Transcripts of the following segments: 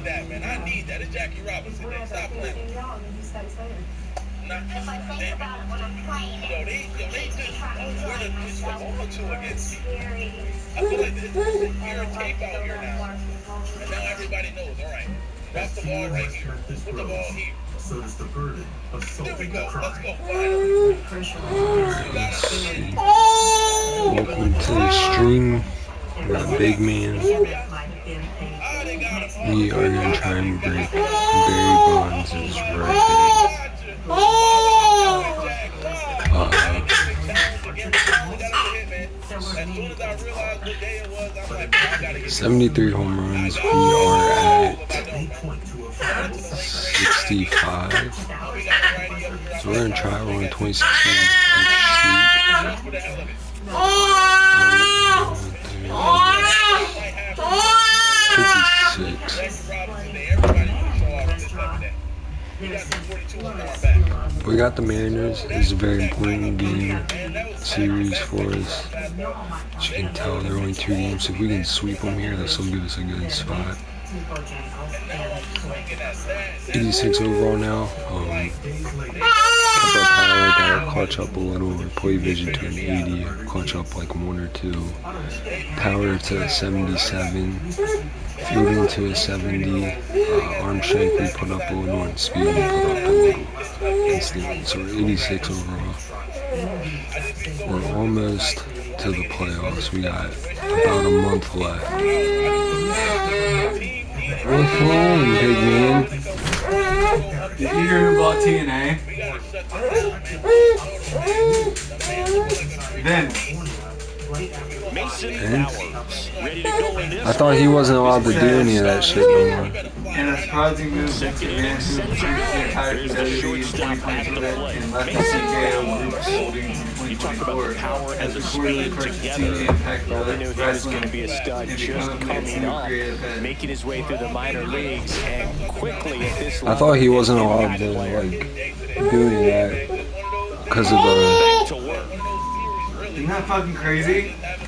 need that, man. I need that. It's Jackie Robinson. Man. Stop playing. Nah, damn it. Yo, they just don't want to pitch the ball to against me. I feel like there's a year of tape out here now. And now everybody knows, all right, drop the ball right here. Put the ball here. So does the burden of there we go. Let's go. Welcome to the stream. We got Big Man. We are going to try and break Barry Bonds' record. 73 home runs. We are at 65. So we're going to try. We're on 26 games. 56. We got the Mariners. It's a very important game series for us. As you can tell, they're only 2 games. If we can sweep them here, this will give us a good spot. 86 overall now. Kept our power, got our clutch up a little. Our play vision to an 80. Our clutch up like 1 or 2. Power to 77. Fielding to a 70. Arm strength we put up a little, and speed we put up a little. Instantly. So we're 86 overall. We're almost to the playoffs. We got about a month left. What's wrong, big man? Did you hear about TNA? Then. I thought he wasn't allowed to do any of that shit no more. And a surprising move to advance to the entire WWE in 2022 and left the TKO Group Holdings in 2024. As the quarterly purchase team impact Well, we knew he was going to be a stud just coming up, making his way through the minor leagues, and quickly at this level. I thought he wasn't allowed to, like, do any of that because of the... Isn't that fucking crazy? That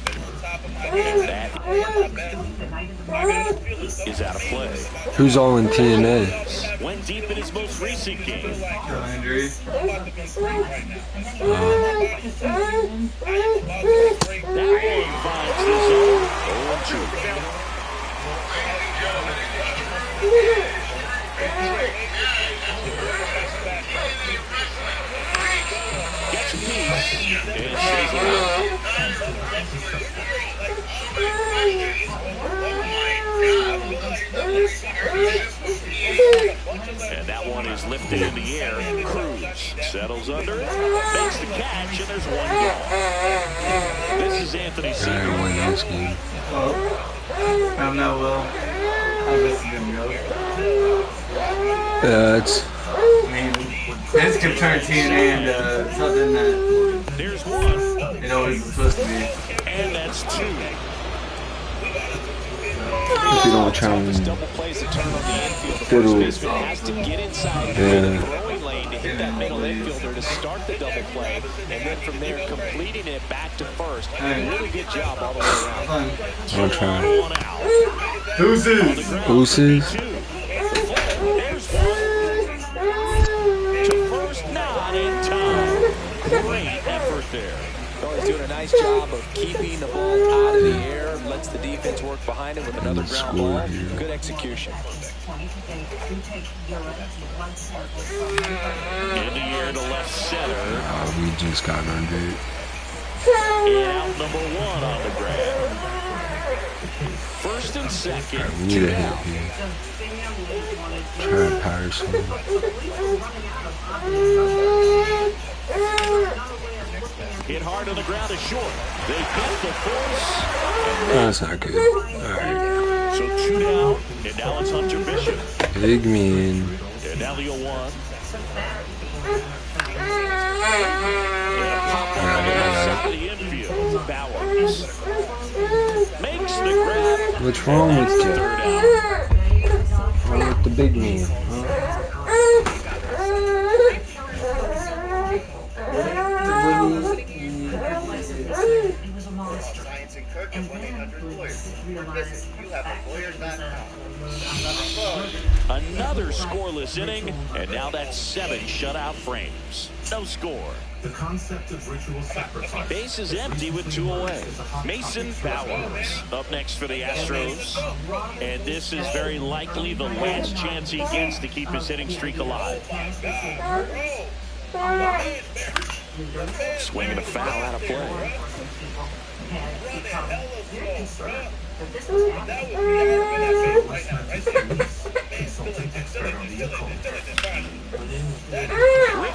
is out of play. Who's all in TNA? Went deep in his most recent game. Injury. That one finds the zone. 0-2. Gets a piece and stays around. And that one is lifted in the air. Cruz settles under it, makes the catch, and there's 1 gone. This is Anthony Seager. I win this game. Oh, I'm not well. How this is gonna go? It's... I mean, this could turn TNA into something that there's 1. it always was supposed to be. And that's 2. If you don't try and fiddle, Has to get inside the throwing lane to hit that middle infielder to start the double play, and then from there completing it back to first. Really good job all the way around. I'll try. Deuces. Deuces. There's 1. To first, not in time. Great effort there. Oh, he's doing a nice job of keeping the ball out of the air, lets the defense work behind him with another ground ball. Good execution. In the air to left center. We just got under it. And out number 1 on the grab. First and second. Right, we need a hit here. Try to power some. Hit hard on the ground is short. They get the force. That's not good. Alright. So 2 down, and now it's Hunter Bishop. Big man. And now the 0-1. Outside the infield. Bowers makes the grab. What's wrong with you? What's wrong with the big man? Huh? And then Lawyer. Visit, you have a lawyer.com. Another scoreless inning, and now that's 7 shutout frames. No score. The concept of ritual sacrifice. Base is empty with 2 away. Mason Bowers up next for the Astros. And this is very likely the last chance he gets to keep his hitting streak alive. Swinging a foul out of play.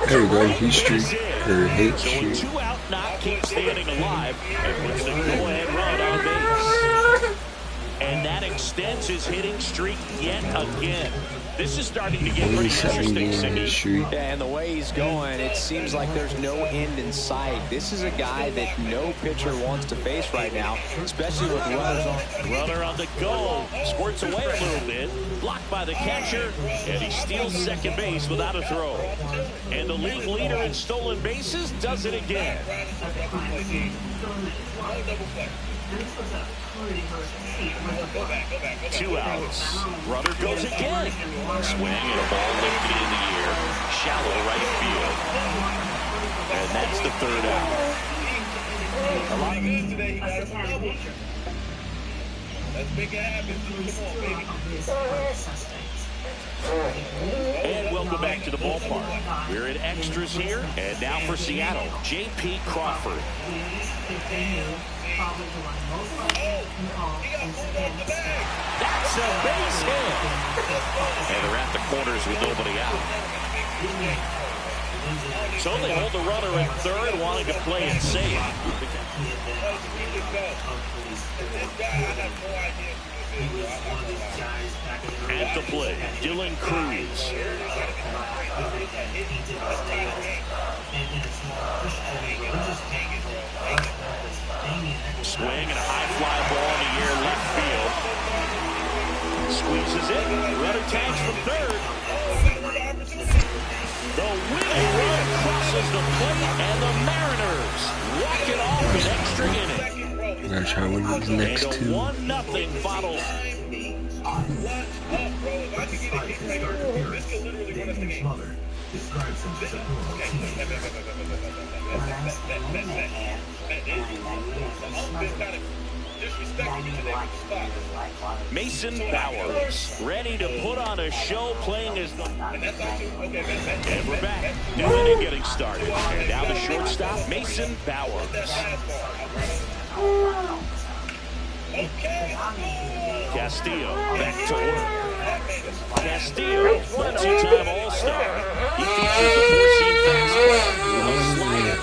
There we go, heat streak, or hit So a streak. 2-out knock keeps the inning alive and puts the go-ahead run on base. And that extends his hitting streak yet again. This is starting to get pretty interesting, Cindy. Yeah, and the way he's going, it seems like there's no end in sight. This is a guy that no pitcher wants to face right now, especially with runners on. Runner on the go. Squirts away a little bit. Blocked by the catcher. And he steals second base without a throw. And the league leader in stolen bases does it again. 2 outs. Runner goes again. Swing and a ball lifted in the air. Shallow right field. And that's the 3rd out. A lot of good today. He got some double. Let's make it happen. Come on, baby. And welcome back to the ballpark. We're in extras here. And now for Seattle, J.P. Crawford. That's a base hit. And they're at the corners with nobody out. So they hold the runner at 3rd, wanting to play it safe. At the plate, Dylan Cruz. Swing and a high fly ball in the air left field. Squeezes it. Runner tags from 3rd. The winning run crosses the plate, and the Mariners walk it off in extra inning. We gotta try one of the next And a 2. 1-0 final. Despite his start appearance, Damian's mother describes him as a normal teenager. Mason Bowers ready to put on a show, playing his. And we're back. New inning getting started. And now the shortstop, Mason Bowers. Castillo back to work. Castillo, multi-time All-Star. He features a 4-seam fastball, a slider.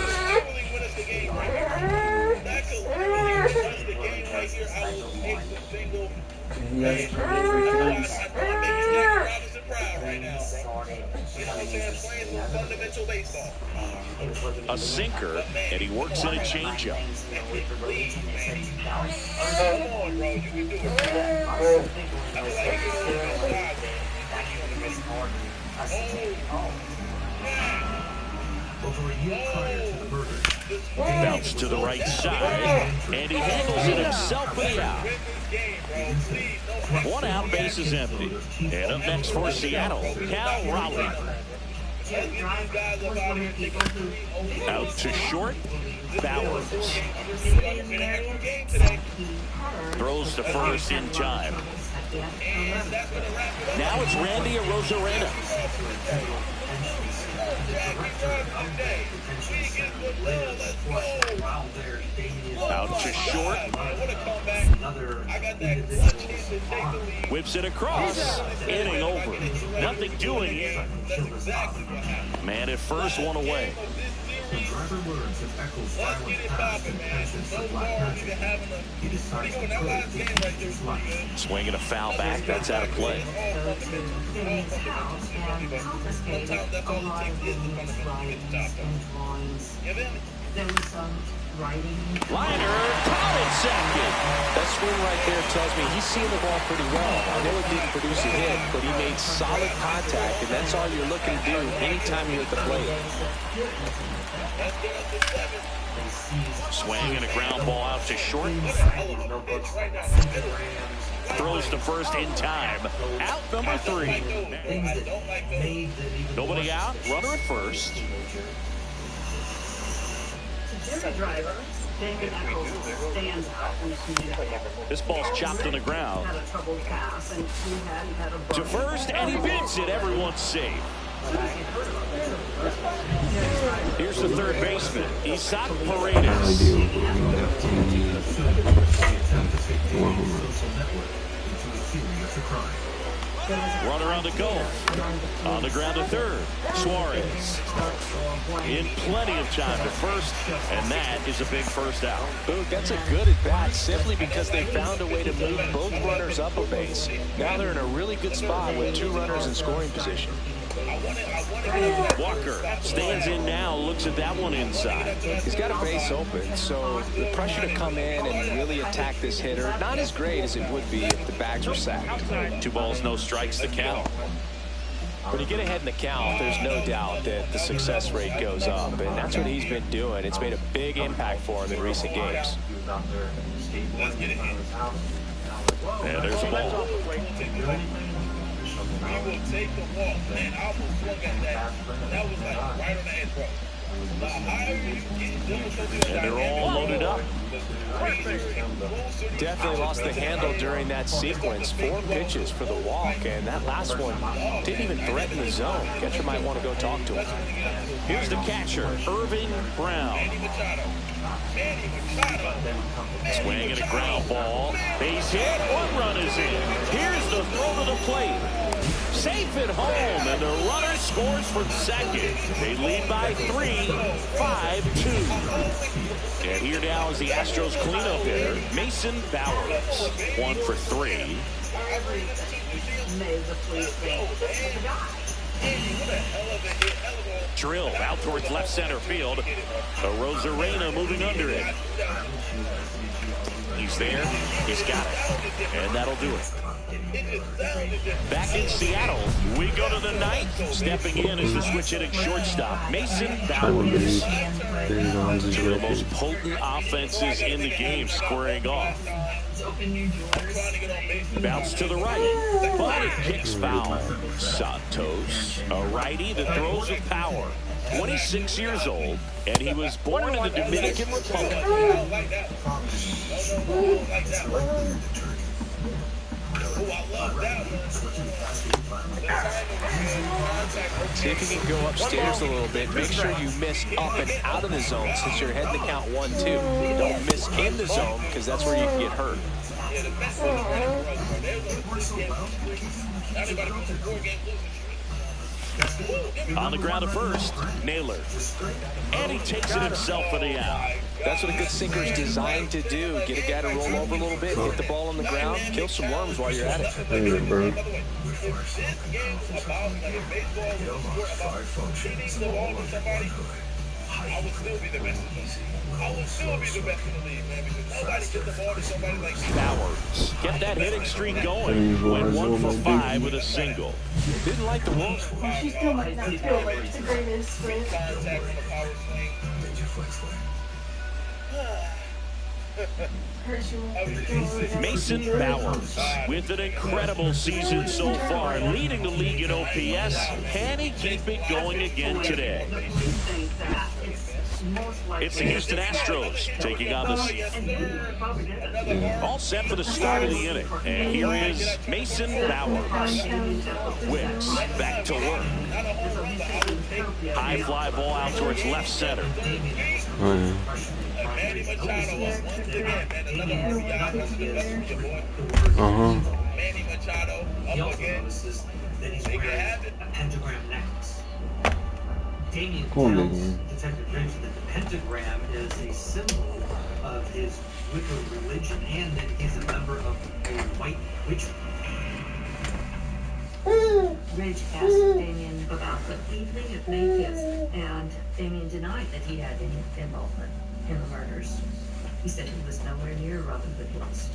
A sinker, and he works in a changeup. Over a year prior to the murder, Bounce to the right side, and he handles it himself for the out. 1 out, base is empty. And up next for Seattle, Cal Raleigh. Out to short, Bowers. Throws to first in time. Now it's Randy Arozarena. Out to short. Whips it across. Inning over. Nothing doing here. Man at first, 1 away. the driver learns of Eccles' violent past and passion for black magic. He decides to pray to change his life. Swinging a foul back. That's out of play. Liner, caught it second. That swing right there tells me he's seeing the ball pretty well. I know it didn't produce a hit, but he made solid contact, and that's all you're looking to do anytime you're at the plate. Swing and a ground ball out to short. throws to first in time. Out number 3. Nobody out, runner at first. This ball's chopped on the ground. To first, and he beats it. Everyone's safe. Here's the third baseman, Isaac Paredes. Runner on the go. On the ground to third. Suarez. In plenty of time to first, and that is a big first out. Boog, that's a good at bat simply because they found a way to move both runners up a base. Now they're in a really good spot with 2 runners in scoring position. Walker stands in now, looks at that one inside. He's got a base open, so the pressure to come in and really attack this hitter, not as great as it would be if the bags were sacked. 2 balls, no strikes to count. When you get ahead in the count, there's no doubt that the success rate goes up, and that's what he's been doing. It's made a big impact for him in recent games. And there's a ball. We will take the walk. Man, I almost swung at that. That was like right on the edge, bro. The higher you get, and they're all loaded up. Definitely lost the handle during that sequence. 4 pitches for the walk, and that last one didn't even threaten the zone. Catcher might want to go talk to him. Here's the catcher, Irving Brown. Swing and a ground ball. Base hit. 1 run is in. Here's the throw to the plate. Safe at home, and the runner scores from second. They lead by 3, 5-2. And here now is the Astros cleanup hitter, Mason Bowers. 1 for 3. Drill out towards left center field. Rosarena moving under it. He's there. He's got it. And that'll do it. Back in Seattle, we go to the 9th. Stepping in is the switch hitting shortstop, Mason Bowers. One of the most potent offenses in the game squaring off. Bounce to the right, but it kicks foul. Santos, a righty that throws with power. 26 years old, and he was born in the Dominican Republic. See if you can go upstairs a little bit. Make sure you miss up and out of the zone since you're heading to count 1-2. Don't miss in the zone because that's where you can get hurt. On the ground at first, Naylor. And he takes it himself for the out. That's what a good sinker is designed to do. Get a guy to roll over a little bit, hit the ball on the ground, kill some worms while you're at it. I would still be the best in the league. I would still be the best in the league, man, because nobody gets the ball to somebody like Bowers. Get that hitting streak going. Went 1 for 5 with a single. Didn't like the one. She still might not feel like the greatest, but... Mason Bowers with an incredible season so far, leading the league in OPS. Can he keep it going again today? It's the Houston Astros taking on the Seattle. All set for the start of the inning. And here is Mason Bowers. Wicks back to work. High fly ball out towards left center. Manny Machado once again, man, another Manny Machado up again. They can have it. Pentagram necklace. Damien tells Detective Ridge that the pentagram is a symbol of his Wicca religion and that he's a member of a white witch. Ridge asked Damien about the evening of May 5th, and Damien denied that he had any involvement in the murders. He said he was nowhere near Robin Hood Hills.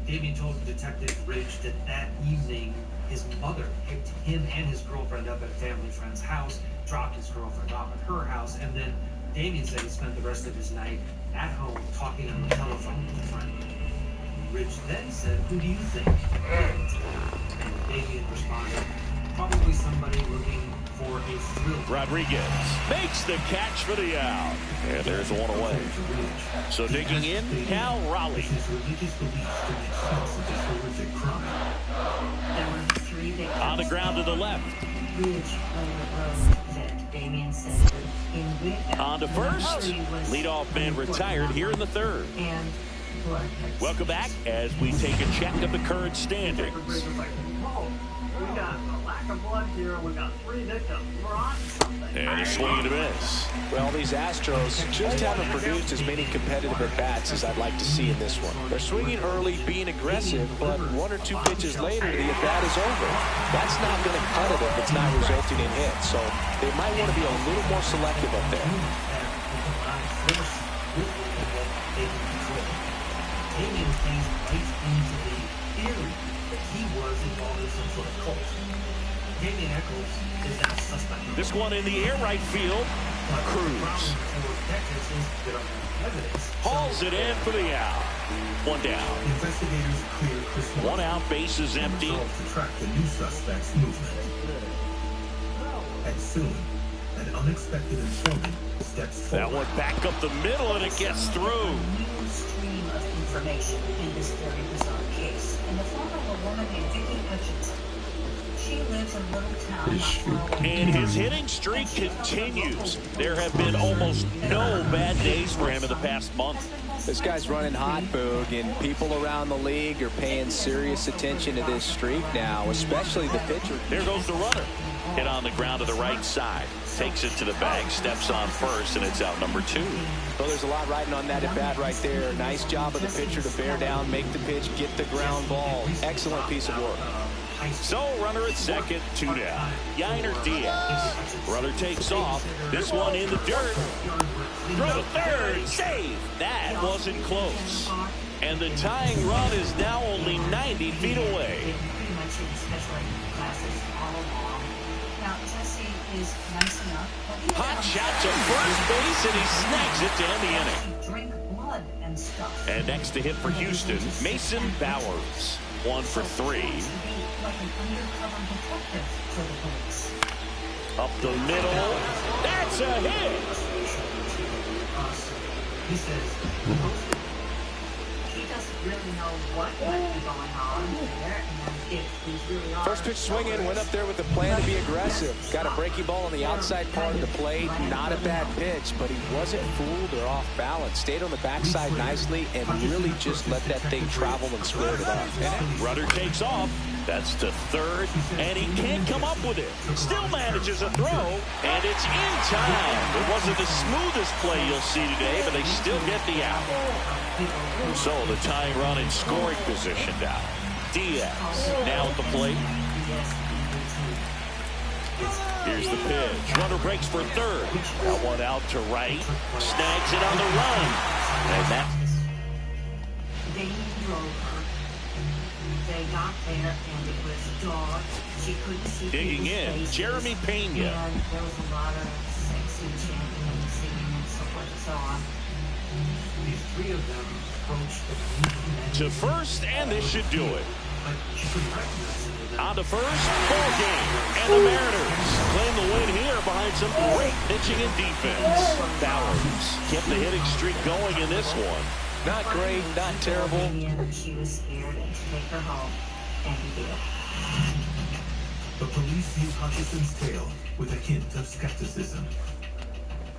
Damien told Detective Ridge that that evening his mother picked him and his girlfriend up at a family friend's house, dropped his girlfriend off at her house, and then Damien said he spent the rest of his night at home talking on the telephone with a friend. Ridge then said, "Who do you think?" And Damien responded, "Probably somebody looking for a thrill." Rodriguez makes the catch for the out. And there's one away. So digging in, Cal Raleigh. His religious beliefs to make sense of this horrific crime. There were 3 victims. On the ground to the left. Ridge Road that Damien said in with On to first. Leadoff man retired here in the third. And blood. Welcome back as we take a check of the current standings. We got a lack of blood here. We got 3 victims. We're on something. And a swing and a miss. Well, these Astros just haven't produced as many competitive at-bats as I'd like to see in this one. They're swinging early, being aggressive, but 1 or 2 pitches later, the at-bat is over. That's not going to cut it if it's not resulting in hits, so they might want to be a little more selective up there. Damien plays right into the theory that he was involved in some sort of cult. Damien Echols is now suspect. This one in the air right field. Cruz hauls it in for the out. 1 down. Investigators clear Chris 1 out, bases empty. to track the new suspect's movement. And soon, an unexpected informant steps That forward. one back up the middle, and it gets through. New stream of information in this very bizarre case. In the form of a woman named Vicki Hutchinson. She lives in a little town not far away. And his hitting streak continues. There have been almost no bad days for him in the past month. This guy's running hot, Boog, and people around the league are paying serious attention to this streak now, especially the pitcher. There goes the runner. Hit on the ground to the right side. Takes it to the bag, steps on first, and it's out number 2. Well, there's a lot riding on that at-bat right there. Nice job of the pitcher to bear down, make the pitch, get the ground ball. Excellent piece of work. So, runner at second, 2 down. Yainer Diaz. Runner takes off. This one in the dirt. Throw to third. Save. That wasn't close. And the tying run is now only 90 feet away. Pretty much in special ed classes all along. Now, Jesse is nice enough. Hot shot to first base, and he snags it to end the inning. Drink blood and stuff. And next to hit for Houston, Mason Bowers. 1 for 3. Like an undercover detective for the police. Up the middle. That's a hit. He says, He doesn't really know what might be going on there, and if he's really on. First pitch swinging, went up there with the plan to be aggressive. Got a breaking ball on the outside part of the plate. Not a bad pitch, but he wasn't fooled or off balance. Stayed on the backside nicely and really just let that thing travel and squared it up. Runner takes off. That's to third, and he can't come up with it. Still manages a throw, and it's in time. It wasn't the smoothest play you'll see today, but they still get the out. So the tying run in scoring position now. Diaz now at the plate. Here's the pitch. Runner breaks for third. That one out to right. Snags it on the run. And that. They drove her. They got there, and it was dark. She couldn't see. Digging in, faces. Jeremy Pena. And there was a lot of sexy chanting and singing and so forth and so on. these 3 of them approached the movement. To first, and this should do it. But she couldn't recognize any of them. On to first, ball game. And the Mariners claim the win here behind some great pitching and defense. Bowers kept the hitting streak going in this one. Not great, not terrible. She was scared to take her home, and he did. The police view Hutchison's tale with a hint of skepticism.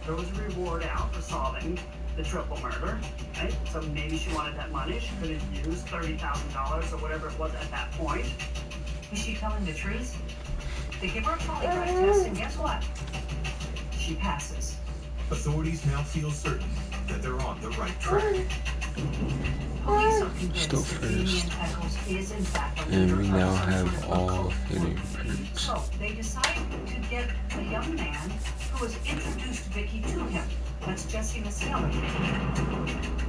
There was a reward out for solving the triple murder, right? So maybe she wanted that money. She could have used $30,000 or whatever it was at that point. Is she telling the truth? They give her a polygraph test, and guess what? She passes. Authorities now feel certain that they're on the right track. Police are Still convinced that first. Damien Echols is in fact a And leader we of now some have sort of all occult hitting group. perks. So they decide to get a young man who has introduced Vicky to him. That's Jesse Maselli.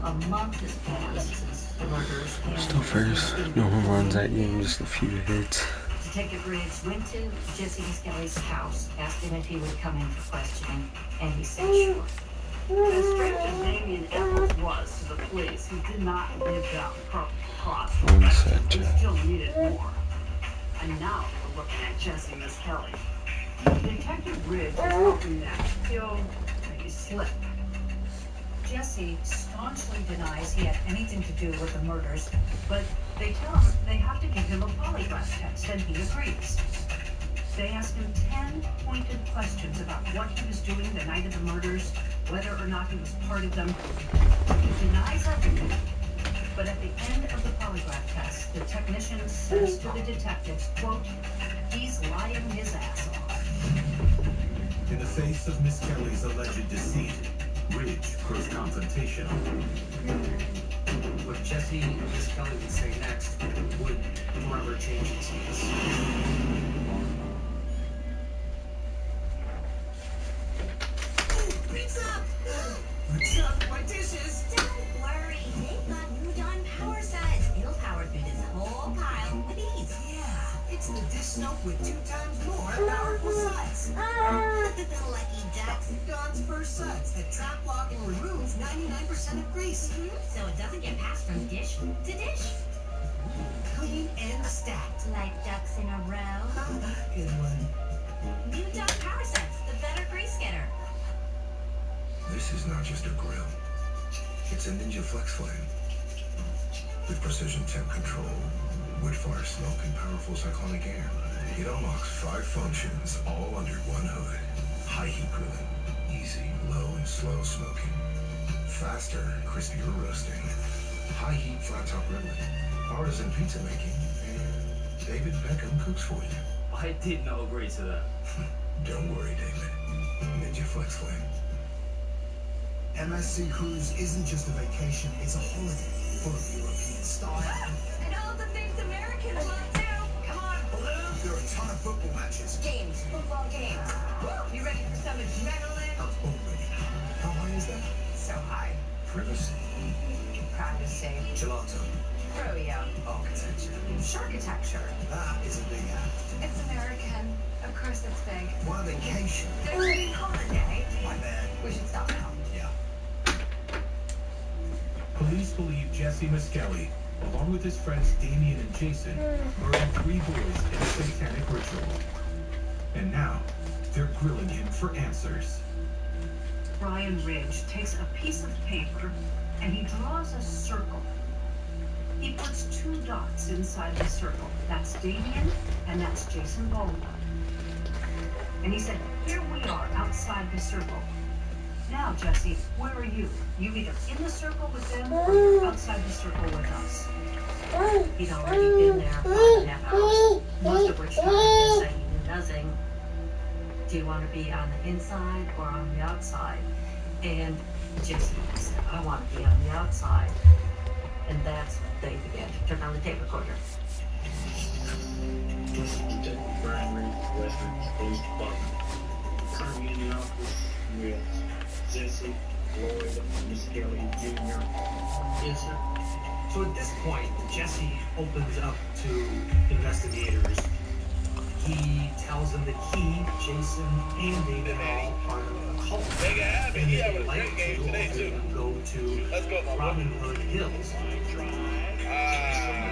A month has passed since the murders. and Still first. No home runs that game, just a few hits. Detective Riggs went to Jesse Maselli's house, asked him if he would come in for questioning, and he said sure. As strange as Damien Eccles was to the police, who did not live down cross, One sec, he Jack. still needed more. And now we're looking at Jesse Miskelly. Detective Ridge is hoping that he'll maybe slip. Jesse staunchly denies he had anything to do with the murders, but they tell him they have to give him a polygraph test, and he agrees. They ask him 10 pointed questions about what he was doing the night of the murders, whether or not he was part of them. He denies everything. But at the end of the polygraph test, the technician says to the detectives, quote, he's lying his ass off. In the face of Miss Kelly's alleged deceit, Ridge grows confrontational. What Jesse and Miss Kelly would say next would forever change this case. What's up? My dishes. Don't worry, they've got new Dawn power suds. It'll power through this whole pile with ease. Yeah, it's the dish soap with 2 times more powerful suds. Lucky ducks. Dawn's first suds that trap, lock, and remove 99% of grease. So it doesn't get passed from dish to dish. Clean and stacked. Like ducks in a row. Good one. New Dawn power suds, the better grease getter. This is not just a grill. It's a Ninja Flex Flame. With precision temp control, wood fire smoke, and powerful cyclonic air. It unlocks 5 functions all under one hood. High heat grilling, easy, low, and slow smoking. Faster, crispier roasting. High heat flat top grilling. Artisan pizza making. And David Beckham cooks for you. I did not agree to that. Don't worry, David. Ninja Flex Flame. MSC Cruise isn't just a vacation, it's a holiday full of European style. And all the things Americans love too. Come on, Blue. There are a ton of football matches. Games, football games. You ready for some adrenaline? Already. How high is that? So high. Privacy. Privacy. Gelato. Froyo. Architecture. Sharkitecture. That is a big act. It's American. Of course it's big. What a vacation. There's a holiday. My bad. We should stop now. Yeah. Police believe Jesse Miskelly, along with his friends Damien and Jason, murdered 3 boys in a satanic ritual. And now, they're grilling him for answers. Brian Ridge takes a piece of paper and he draws a circle. He puts 2 dots inside the circle. That's Damien and that's Jason Baldwin. And he said, here we are outside the circle. Now, Jesse, where are you? You either in the circle with them or you're outside the circle with us. He'd already been there 5.5 hours, most of which time he said he knew nothing. Do you want to be on the inside or on the outside? And Jason said, I want to be on the outside. And that's when they began to turn on the tape recorder. Detective Brian Reed, Western Police Department. Currently in the office with Jesse Lloyd Miskelly Jr. Yes, sir. So at this point, Jesse opens up to investigators. He tells them that he, Jason, and David are all part of a cult. Make it happen. And He that having they a like great game to today, too. go to Let's go, my Robin Hood Hills.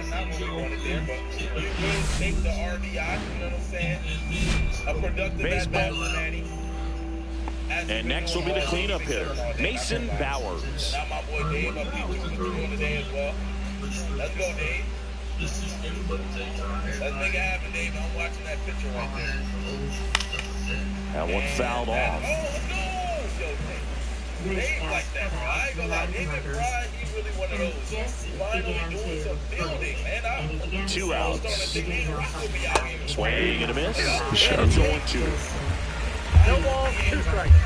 Not what we wanted there, but you will take the RBI, you know what I'm saying? A productive at-bat for Manny. And next will be the cleanup hitter, Mason Bowers. Now my boy Dave, I believe we can do today as well. Let's go, Dave. Let's make it happen, Dave. I'm watching that picture right there. That one fouled off. Oh, let's go! Yo, Dave like that, bro. I ain't gonna lie. David Fry, he really one of those. Finally doing some building, man. 2 outs. Starting to think Rock will be out here. Swing and a miss. Sure. And it's 0-2. No ball, 2 strikes.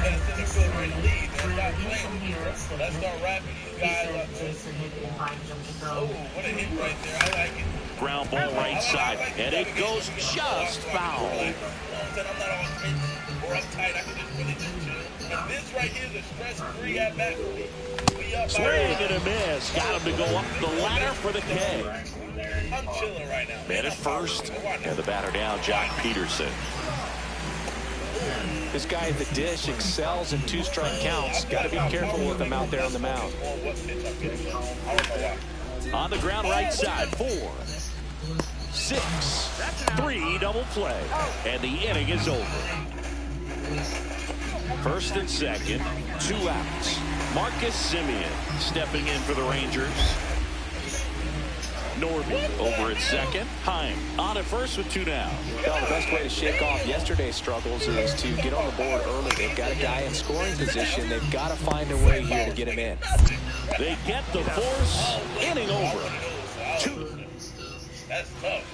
Let's start wrapping these guys up. Oh, what a hit right there. I like it. Ground ball right side. And it goes just foul. I'm not all tense or uptight. I can just really just chill. And this right here is a stress-free at-bat for me. Swing and a miss. Got him to go up the ladder for the K. I'm chilling right now. Man at first. And the batter down, Jock Peterson. This guy at the dish excels in two-strike counts. Got to be careful with him out there on the mound. On the ground right side, 4, 6, 3, double play. And the inning is over. First and second, 2 outs. Marcus Semien stepping in for the Rangers. Norby over at second. Heim on at first with 2 down. Well, the best way to shake off yesterday's struggles is to get on the board early. They've got a guy in scoring position. They've got to find a way here to get him in. They get the force. Inning over. 2.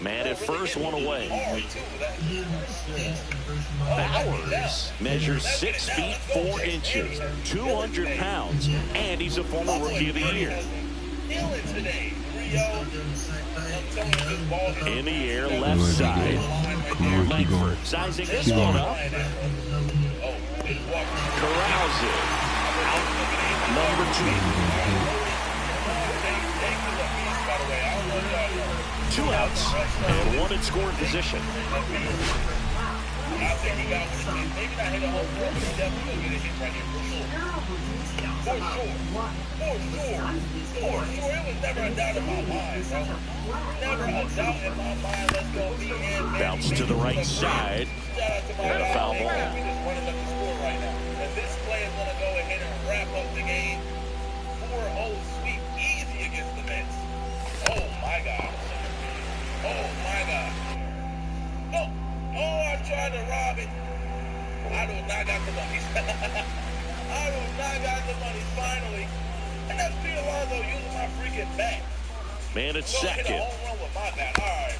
Man at first, 1 away. Bowers measures 6 feet 4 inches, 200 pounds, and he's a former Rookie of the Year. In the air, left side. Langford sizing this one up. Corrals it. Number 2. 2 outs and 1 in scoring position. For sure. It was never a doubt in my mind, bro. Never a doubt in my mind. Let's go be in. Bounce to the right side. And a foul ball. We're just running up the score right now. And this play is going to go ahead and wrap up the game. 4-0 sweep. Easy against the Mets. Oh, my God. Oh, my God. Oh, I tried to rob it. I do not got the money. I do not got the money, finally. And that's P. Alonso using my freaking bat. Man at second.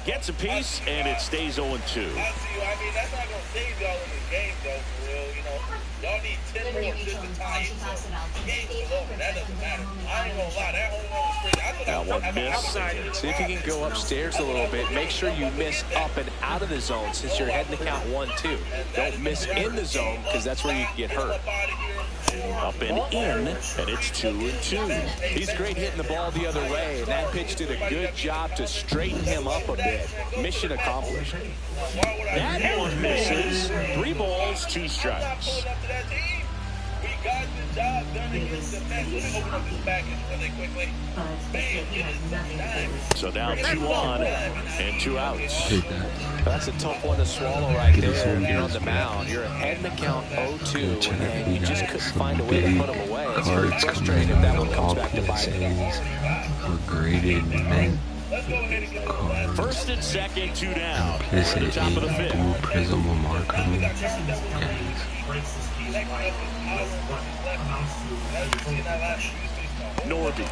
Gets a piece, and it stays 0-2. I see you. I mean, that's not going to save y'all in this game, though, for real. You know, y'all need 10 more just to tie it. The game's over. That doesn't matter. I ain't going to lie. That home run was crazy. I thought that one missed. See if you can go upstairs a little bit. Make sure you miss up and out of the zone since you're heading to count 1-2. Don't miss in the zone because that's where you can get hurt. Up and in, and it's 2-2. He's great hitting the ball the other way, and that pitch did a good job to straighten him up a bit. Mission accomplished. That one misses. 3 balls, 2 strikes. We got the job done against the Mets. Let me open up this package really quickly. Bam, get it done. So down 2 on and 2 outs. That's a tough one to swallow right there. You're on the mound. You're ahead in the count 0-2, and you just couldn't find a way to put them away. It's very frustrating if that one comes back to bite you. Were graded mint cards. First and second, 2 down. PSA 8 blue prism Markham. Norby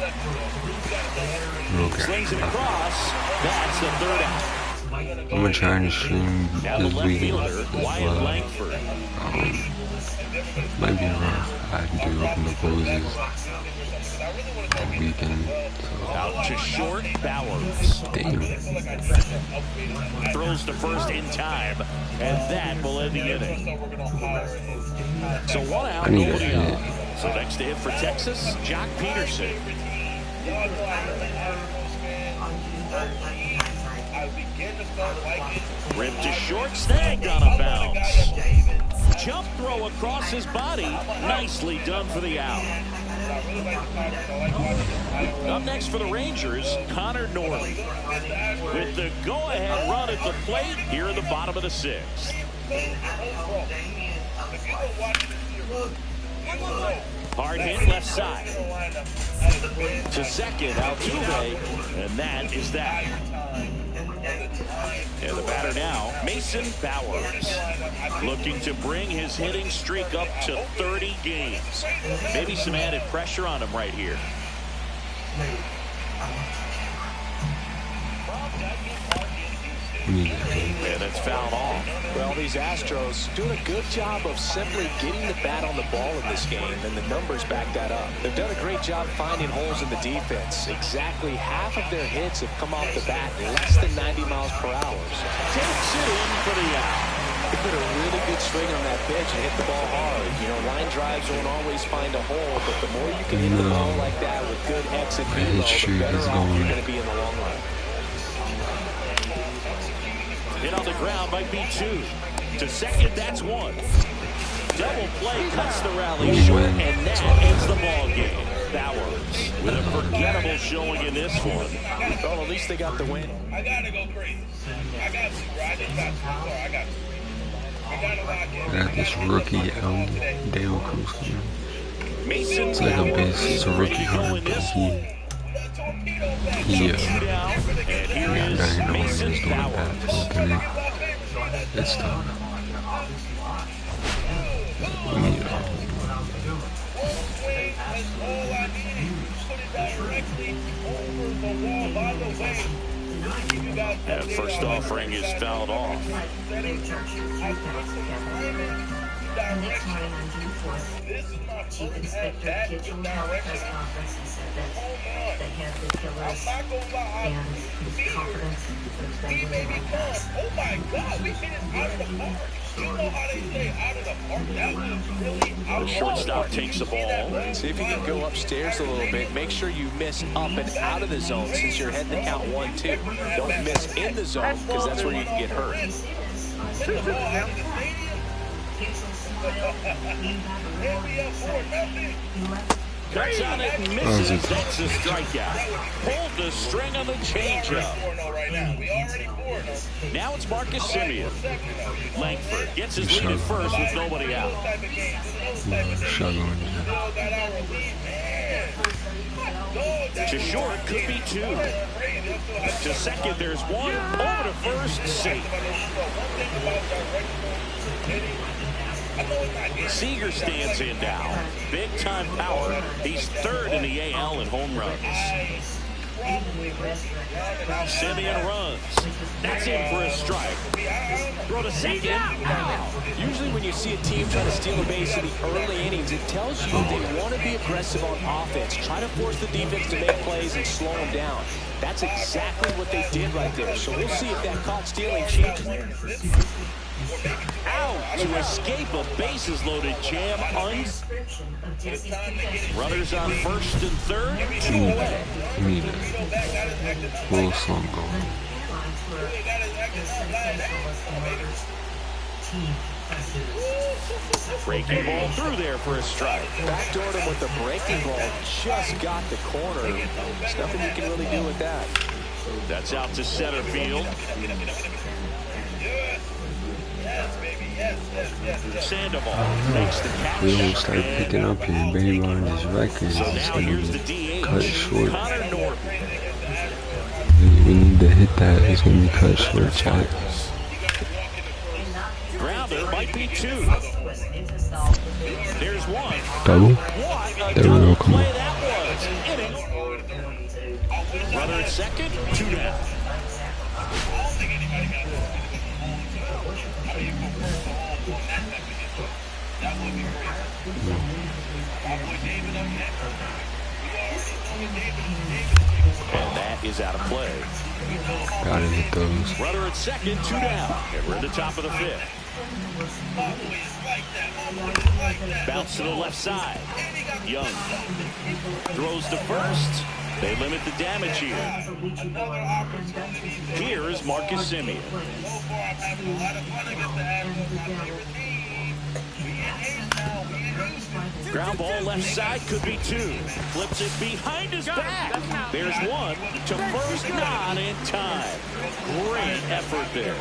slings it across. That's the 3rd out. I'm gonna try and stream this weekend as well. Might be rough. I do open the poses that weekend. So. Out to short, Bowers. Damn. Throws to first in time, and that will end the inning. So 1 out, nobody on. So next to hit for Texas, Jock Peterson. Ripped to short, snagged on a bounce. Jump throw across his body. Nicely done for the out. Up next for the Rangers, Connor Norby. With the go-ahead run at the plate here in the bottom of the 6th. Hard hit left side. To second, Altuve, and that is that. And the batter now, Mason Bowers, looking to bring his hitting streak up to 30 games. Maybe some added pressure on him right here. And it's fouled off. Well, these Astros doing a good job of simply getting the bat on the ball in this game, and the numbers back that up. They've done a great job finding holes in the defense. Exactly half of their hits have come off the bat less than 90 miles per hour. Takes it in for the out. They put a really good swing on that pitch and hit the ball hard. You know, line drives won't always find a hole, but the more you can hit the ball like that with good exit velo, the better off you're going to be in the long run. Hit on the ground might be 2. To second, that's one. Double play cuts the rally short, and that ends the ball game. Bowers with a forgettable showing in this one. Well, at least they got the win. I gotta go crazy. I got to, bro. I just got to. I got to. I gotta lock in. Got this rookie Dale Cruz coming. It's like a base. It's a rookie card, but he got nothing on his doing that. Looking at it's tough. That first offering is fouled off. Chief Inspector Kitchell held a press conference and said that they had the killers and his confidence that they were in the past. Oh my God, we hit it out of the park. You know how they say out of the park? That was really out of the park. The shortstop takes the ball. See if you can go upstairs a little bit. Make sure you miss up and out of the zone since you're heading to count 1-2. Don't miss in the zone because that's where you can get hurt. Cuts on it and misses. That's a strikeout. Pulled the string on the changeup. Now it's Marcus Semien. Langford gets his lead at first with nobody out. To short, could be two. To second, there's one. Over to first, safe. Seager stands in now. Big-time power. He's third in the AL in home runs. Semien runs. That's in for a strike. Throw to second. Usually when you see a team try to steal a base in the early innings, it tells you they want to be aggressive on offense. Try to force the defense to make plays and slow them down. That's exactly what they did right there. So we'll see if that caught stealing cheap. Out to escape a bases-loaded jam. Runners on first and third. Two away. Full slump going. Breaking ball through there for a strike. Backdoored him with the breaking ball. Just got the corner. There's nothing you can really do with that. That's out to center field. Sandoval makes the catch. We don't start picking up here, baby, on this record. It's going to be cut short. We need to hit that. It's going to be cut short, chat. Grounder might be two. There's one. Double? There we go, come on. Runner at second, two down. And that is out of play. Gotta hit those. Runner at second, two down. And we're at the top of the fifth. Bounce to the left side. Young throws to first. They limit the damage here. Here is Marcus Semien. Ground ball left side, could be two. Flips it behind his back. There's one to first, not in time. Great effort there.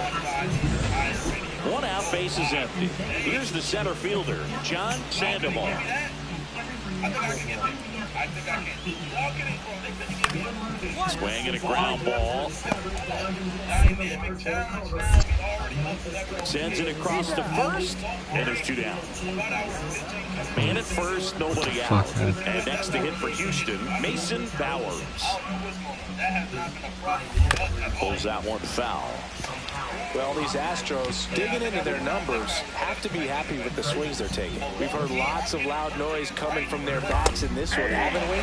One out, base is empty. Here's the center fielder, John Sandoval. Swing and a ground ball. Sends it across to first, and there's two down. Man at first, nobody out. And next to hit for Houston, Mason Bowers. Pulls that one foul. Well, these Astros, digging into their numbers, have to be happy with the swings they're taking. We've heard lots of loud noise coming from their bats in this one, haven't we?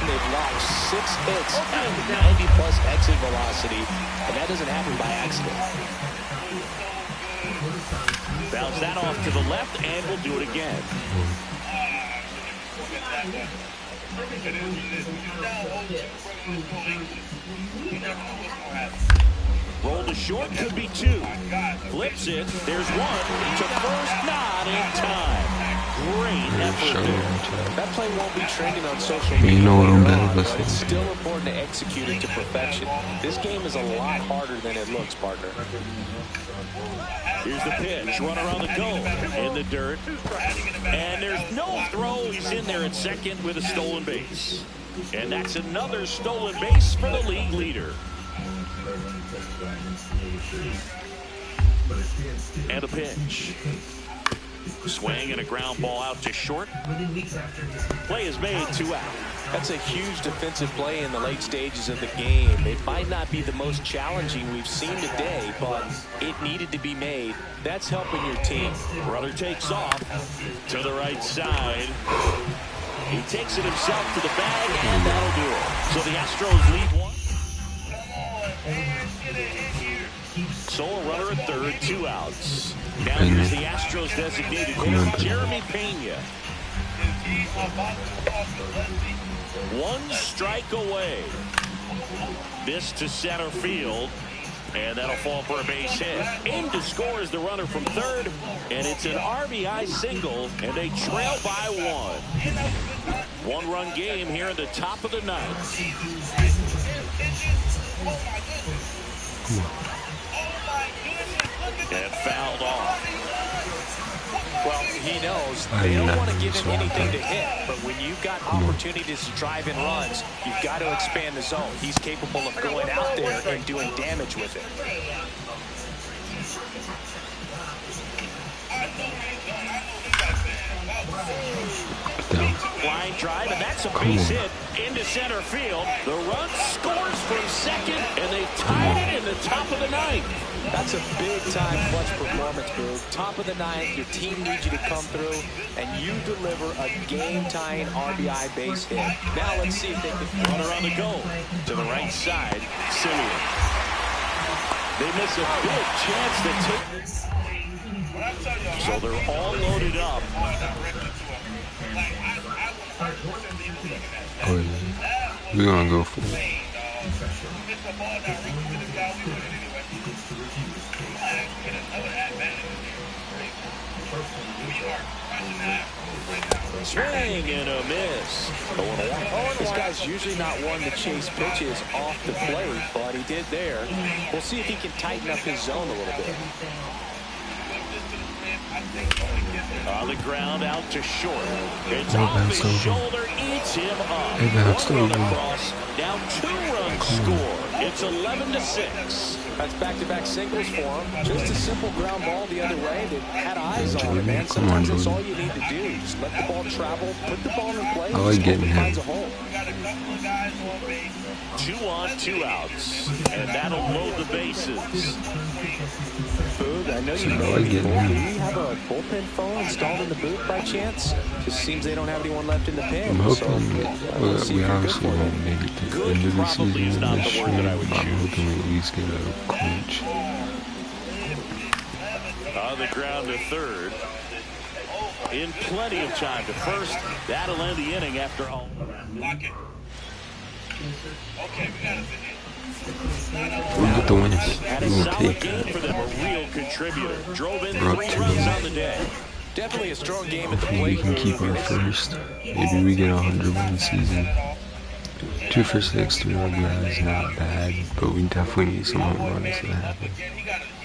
They've logged 6 hits at 90-plus exit velocity, and that doesn't happen by accident. Bounce that off to the left, and we'll do it again. Roll to short, could be two. Flip flips it. There's one to first, not in time. Great effort there. That play won't be trending on social media. You know what I'm better But than it's still important to execute it to perfection. This game is a lot harder than it looks, partner. Here's the pitch. Runner on the go. In the dirt. And there's no throw. He's in there at second with a stolen base. And that's another stolen base for the league leader. And a pitch. Swing and a ground ball out to short. Play is made, 2 out. That's a huge defensive play in the late stages of the game. It might not be the most challenging we've seen today, but it needed to be made. That's helping your team. Runner takes off to the right side. He takes it himself to the bag, and that'll do it. So the Astros lead 1. So a runner at third, 2 outs. Now here's the Astros designated hitter, Jeremy Pena. 1 strike away. This to center field. And that'll fall for a base hit. In to score is the runner from third. And it's an RBI single. And they trail by 1. 1-run game here in the top of the 9th. And fouled off. Well, he knows they don't want to give him anything to hit, but when you've got opportunities to drive in runs, you've got to expand the zone. He's capable of going out there and doing damage with it. Line drive, and that's a base hit into center field. The run scores from second, and they tied it in the top of the 9th. That's a big-time clutch performance, Boo. Top of the 9th, your team needs you to come through, and you deliver a game-tying RBI base hit. Now let's see if they can... Runner on the go. To the right side, Simeon. They miss a big chance to take... So they're all loaded up. Oh, yeah. We're gonna go for it. Swing and a miss. Oh, this guy's usually not one to chase pitches off the plate, but he did there. We'll see if he can tighten up his zone a little bit. On the ground, out to short. It's off his shoulder, eats him up. One run across, now 2-run score. It's 11-6. That's back-to-back singles for him. Just a simple ground ball the other way that had eyes on it, man. Sometimes that's all you need to do. Just let the ball travel, put the ball in play, I like getting him. 2 on, 2 outs. And that'll load the bases. Boog, I know you know people. Do you have a bullpen phone installed in the booth by chance? Just seems they don't have anyone left in the pen. I'm hoping we obviously won't make it to the end of the season in this stream, but I'm hoping we at least get a clinch. On the ground to third. In plenty of time to first. That'll end the inning after all. Lock it. Okay, we got it. We get the win. We're gonna take it. A real contributor. Drove in 3 runs on the day. Definitely a strong game at the plate. We can keep our first. Maybe we get a 100-win season. 2 for 6, 3 RBI is not bad, but we definitely need some home runs to happen.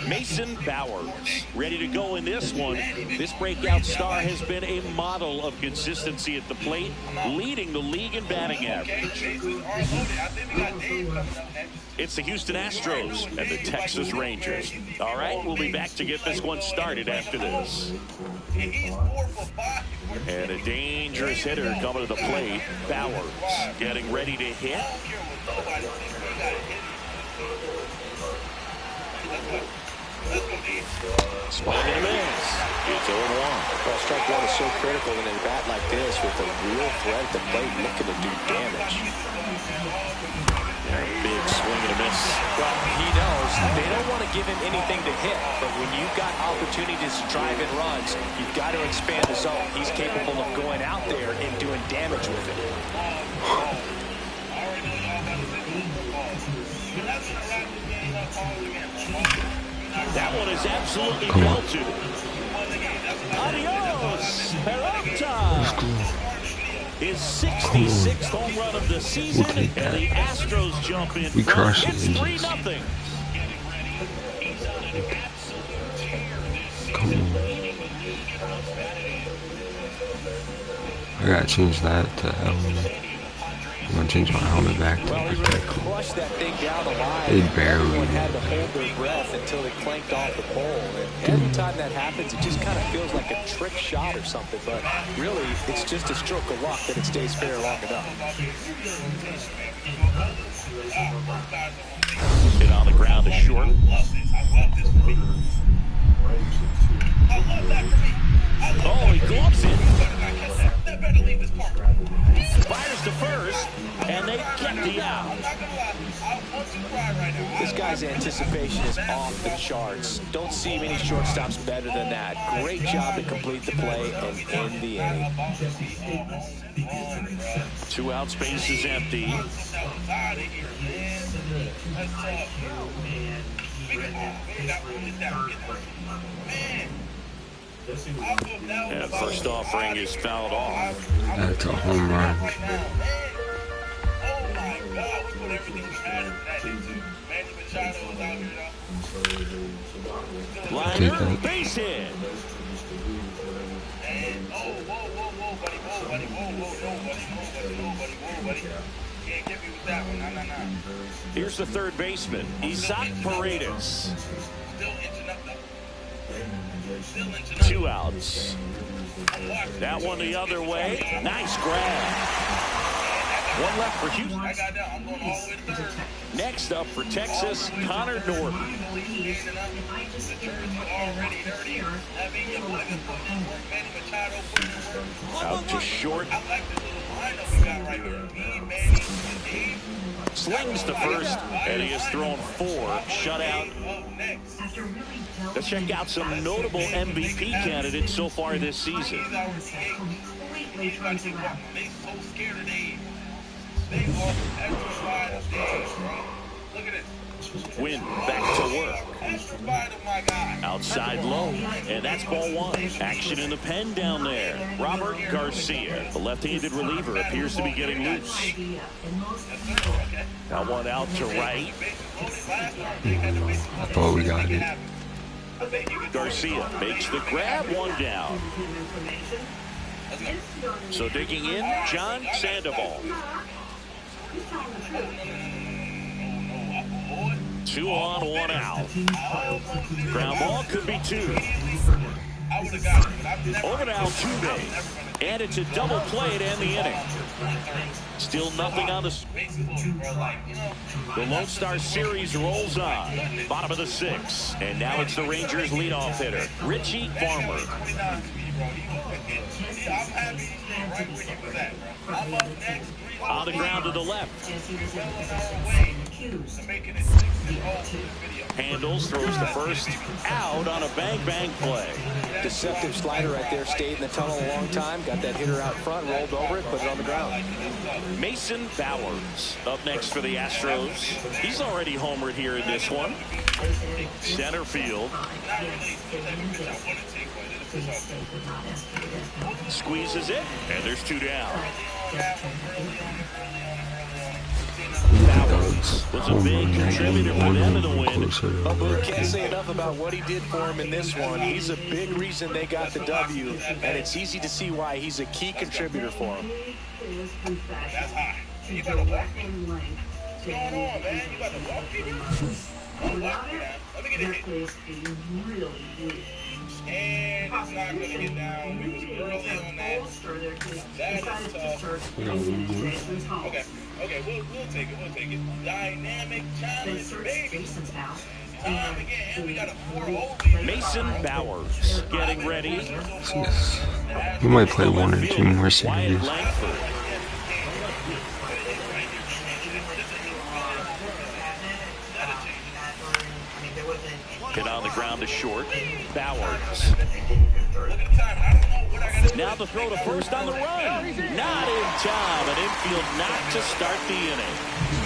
Mason Bowers ready to go in this one. This breakout star has been a model of consistency at the plate, leading the league in batting average. It's the Houston Astros and the Texas Rangers. All right, we'll be back to get this one started after this. And a dangerous hitter coming to the plate. Bowers getting ready to hit. Swing and a miss. It's 0-1. Well, strike one is so critical in a bat like this with a real threat at the plate looking to do damage. Big swing and a miss. Well, he knows they don't want to give him anything to hit, but when you've got opportunities to drive in runs, you've got to expand the zone. He's capable of going out there and doing damage with it. That one is absolutely Come on. belted. Adios, Peralta. His 66th home run of the season, We'll take and that. the Astros jump in We front. crushed It's the 3-0. Come on. I gotta change that to I'm gonna change my helmet back to protect them. Crushed that thing down the line. They barely Everyone had to did hold their breath until they clanked off the pole. And every time that happens, it just kind of feels like a trick shot or something. But really, it's just a stroke of luck that it stays fair long enough. Hit on the ground to short. Oh, he gloves it. Fires to first, and they get the out. This guy's anticipation is off the charts. Don't see many shortstops better than that. Great job to complete the play and end the inning. 2 out, space is empty. And first offering is fouled off. That's a home run. Liner, base hit. Here's the third baseman, Isaac Paredes. 2 outs. That one the other way. Nice grab. 1 left for Houston. Next up for Texas, Connor Norton. Out to short. Slings to first, and he has thrown 4, shutout. Let's check out some notable MVP candidates so far this season. Win back to work. Outside low, and that's ball 1. Action in the pen down there. Robert Garcia, the left-handed reliever, appears to be getting loose. Now 1 out to right. I thought we got it. Garcia makes the grab, 1 down. So digging in, John Sandoval. 2 on, 1 out. Ground ball could be 2. Over to Altuve. And it's a double play to end the inning. Still nothing on the Lone Star Series rolls on. Bottom of the 6th. And now it's the Rangers leadoff hitter, Richie Farmer. On the ground to the left. Handles, throws to first, out on a bang-bang play. Deceptive slider right there, stayed in the tunnel a long time, got that hitter out front, rolled over it, put it on the ground. Mason Bowers up next for the Astros. He's already homered here in this one. Center field. Squeezes it, and there's 2 down. Bowers was a big contributor for them in the win. But can't say enough about what he did for him in this one. He's a big reason they got the W, and it's easy to see why he's a key contributor for him. That's high. You better walk me. What's going on, man? You better walk me. Let me get a hit. And it's not going to get down. We was early on that. That is tough. Okay, we'll take it. Dynamic challenge, baby. Time again, and we got a 4-0. Mason Bowers getting ready. We might play 1 or 2 more series. Hit on the ground on the short. Bowers. Now the throw to first on the run. Not in time. An infield knock to start the inning.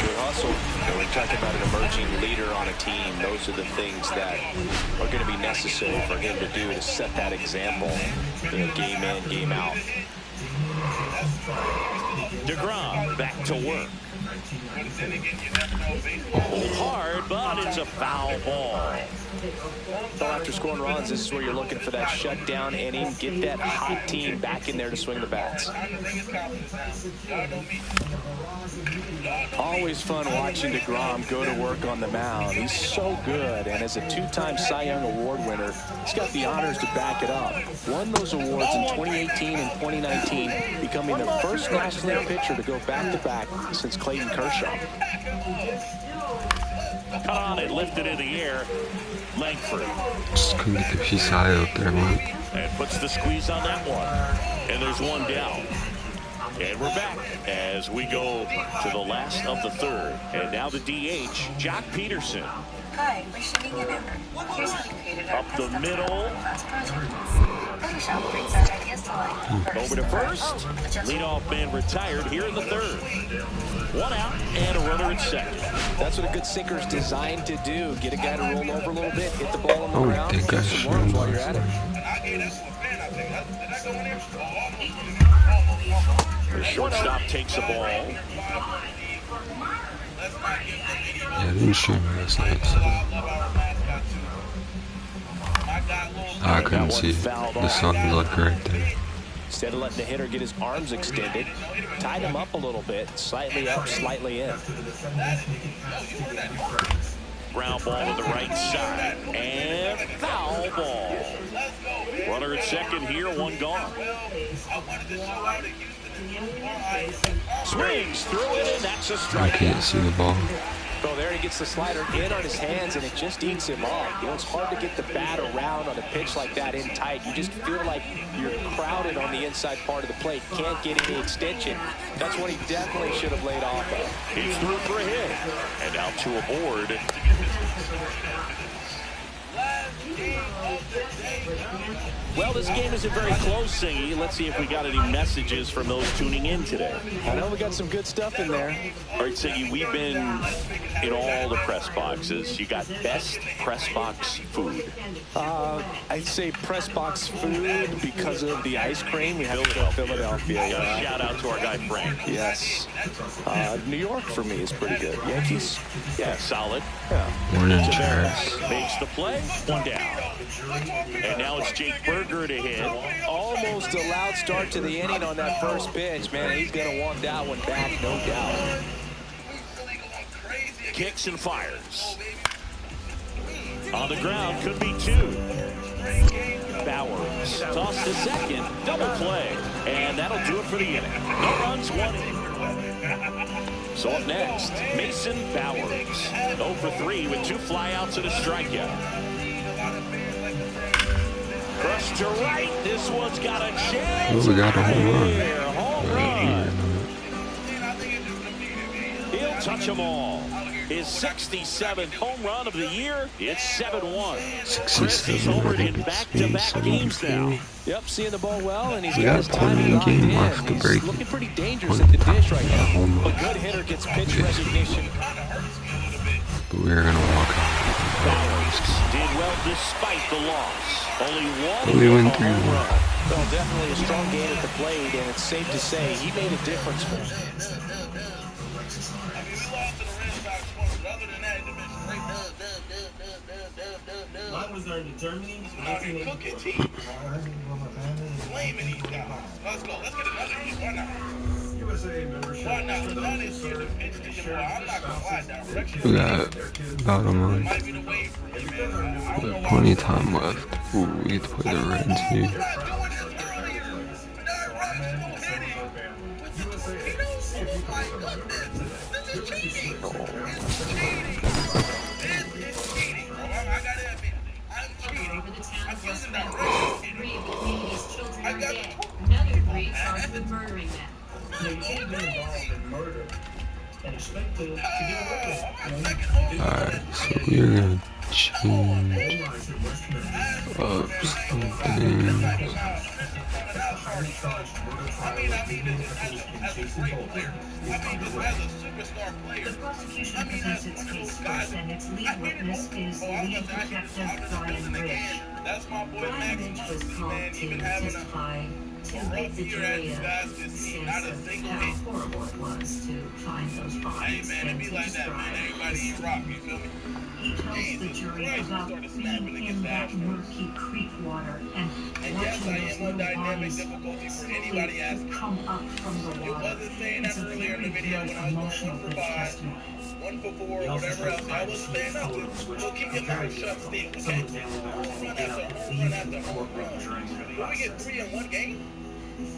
Good hustle. When we're talking about an emerging leader on a team, those are the things that are going to be necessary for him to do to set that example. You know, game in, game out. DeGrom back to work. Hold hard, but it's a foul ball. So after scoring runs, this is where you're looking for that shutdown inning. Get that hot team back in there to swing the bats. Always fun watching DeGrom go to work on the mound. He's so good, and as a two-time Cy Young Award winner, he's got the honors to back it up. Won those awards in 2018 and 2019, becoming the first National League pitcher to go back-to-back since Clayton Kershaw. Cut on and lifted in the air. Langford. Just couldn't get the piece high up there, man. And puts the squeeze on that one. And there's one down. And we're back as we go to the last of the third. And now the DH, Jock Peterson. Hi, we're shooting an error. Here's how you created our Up the middle. Photoshop brings our ideas to life. Over to first. Leadoff man retired here in the third. One out and a runner at second. That's what a good sinker's designed to do. Get a guy to roll over a little bit, hit the ball on the ground, think get I some should runs while you're at it. The shortstop takes the ball. Yeah, I didn't stream last night, so I couldn't see the sun look right there. Instead of letting the hitter get his arms extended, tied him up a little bit, slightly up, slightly in. Ground ball to the right side, and foul ball. Runner at second here, one gone. Swings through it, and that's a strike. I can't see the ball. Oh, there he gets the slider in on his hands, and it just eats him off. You know, it's hard to get the bat around on a pitch like that in tight. You just feel like you're crowded on the inside part of the plate. Can't get any extension. That's what he definitely should have laid off of. He's through for a hit. And now two aboard. Well, this game isn't very close, Singy. Let's see if we got any messages from those tuning in today. I know we got some good stuff in there. All right, Singy, we've been in all the press boxes. You got best press box food. I'd say press box food because of the ice cream. We have to go Philadelphia. Yeah. Shout out to our guy Frank. Yes. New York for me is pretty good. Yankees? Yeah, solid. Yeah. Morning, Charles. Makes the play. One down. And now it's Jake Berger to hit. Almost a loud start to the inning on that first pitch. Man, he's going to want that one back, no doubt. Kicks and fires. On the ground, could be two. Bowers toss to second, double play, and that'll do it for the inning. No runs, one in. So up next, Mason Bowers, 0 for 3 with 2 flyouts and a strikeout. Crushed to right, this one's got a chance. Well, we got a home run. He'll touch them all. His 67th home run of the year. It's 7-1. Chris, he's homered in back-to-back games now. Yep, seeing the ball well, and he's We got got his plenty timing of game locked left in. to break He's looking it. pretty dangerous at the dish right now. Home A run. good hitter gets pitch recognition. But we were gonna walk out. Did well despite the loss. Only one. But we win 3-1. Well, definitely a strong game at the plate, and it's safe to say he made a difference for him. Why was there Germany? 1984. Let's go. Let's get another one. Why not? USA membership. Why not? I'm not gonna slide down. We got about a month. We have plenty of time left. Ooh, we get to play the Reds here. Another three charged with murdering them. You can't be involved in murder and expect to get away with it. Alright, so we're gonna change up some things. The prosecution presents its case first, and its lead witness is lead detective Brian Ridge. Brian Ridge was called to testify to make the jury a sense of how horrible it was to find those bodies and to describe the scene. He tells the jury about being in that murky creek water and watching those little bodies slowly come up from the water. It's a very, very emotional bit of testimony. 1 for 4, whatever else. I wasn't staying up to. Well, keep your mouth shut still, okay? Home run after home run after home run. When we get 3 in one game,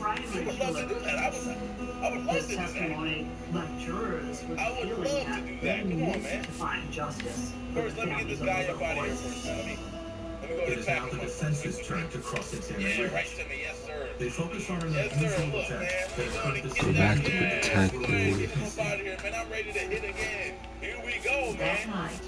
I would love to do that. I would love to do that. Left jurors with I would feeling love to that do they that. Come on, need man. to find justice. First, let me get this guy up out of here first. Let me go It to is now the defense's turn to cross-examine Yeah, Ridge. right to me. Yes, sir. They focus on an Yes, sir. unusual Look, man. event that occurred this Go back to protecting. Get him up out of here, man. I'm ready to hit again. Here we go, That man. night,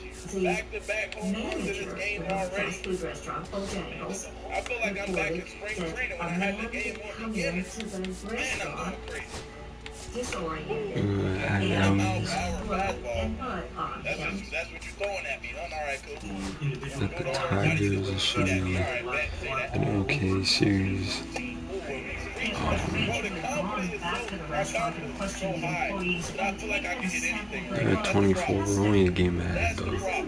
Back-to-back home runs in this manager game of the already. fast food restaurant Bojangles I feel like I'm back in spring training when I had the game on come beginning. into the Man, I'm restaurant going crazy. disoriented Add and downs. blood and mud on That's him. what you're throwing at me, huh? All right, cool. That the Tigers should be an okay series. They're at 24. We're only a game ahead though, so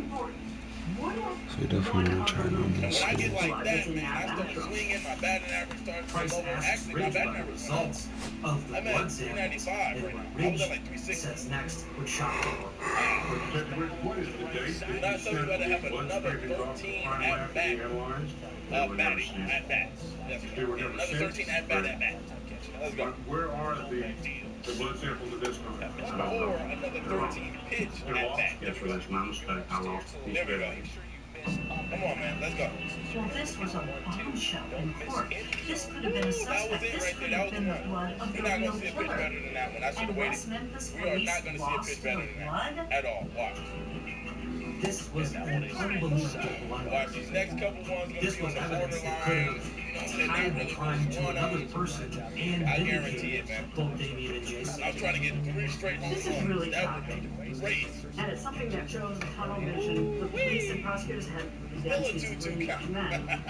we definitely want to try and win this When I get series. like that, man, I start swinging, my batting average starts to go lower. Actually, my batting average is up. Of the I'm blood at sample, 395 and right what now. I was Ridge at like 360. says next would shock people. Not so we gotta have another 13 at bat. Batting at bats. That's right. Yeah, another 13 at bat. Let's go. Where are the blood samples at this time? Or another 13 pitch at bat. Yes, sir, that's my mistake. I lost. There we go. Come on, man. Let's go. Well, this was a bombshell in court. This could have been a suspect. This could have been the blood of the You're not real going to see a pitch killer. better than that one. I should have And waited. West Memphis We are police not going to see a lost pitch their better than that blood. at all. Watch. This was an unbelievable blood. Watch. These next couple ones going to This be on was the evidence that borderline. could You know what I'm saying? have Not tied the really crime to one another on. person and I guarantee it, man. both Damien and Jason. I'm trying to get 3 straight home This is runs. really That would shocking. be great. And it's something that shows the tunnel vision the police and prosecutors had against these 2-2 three count. men.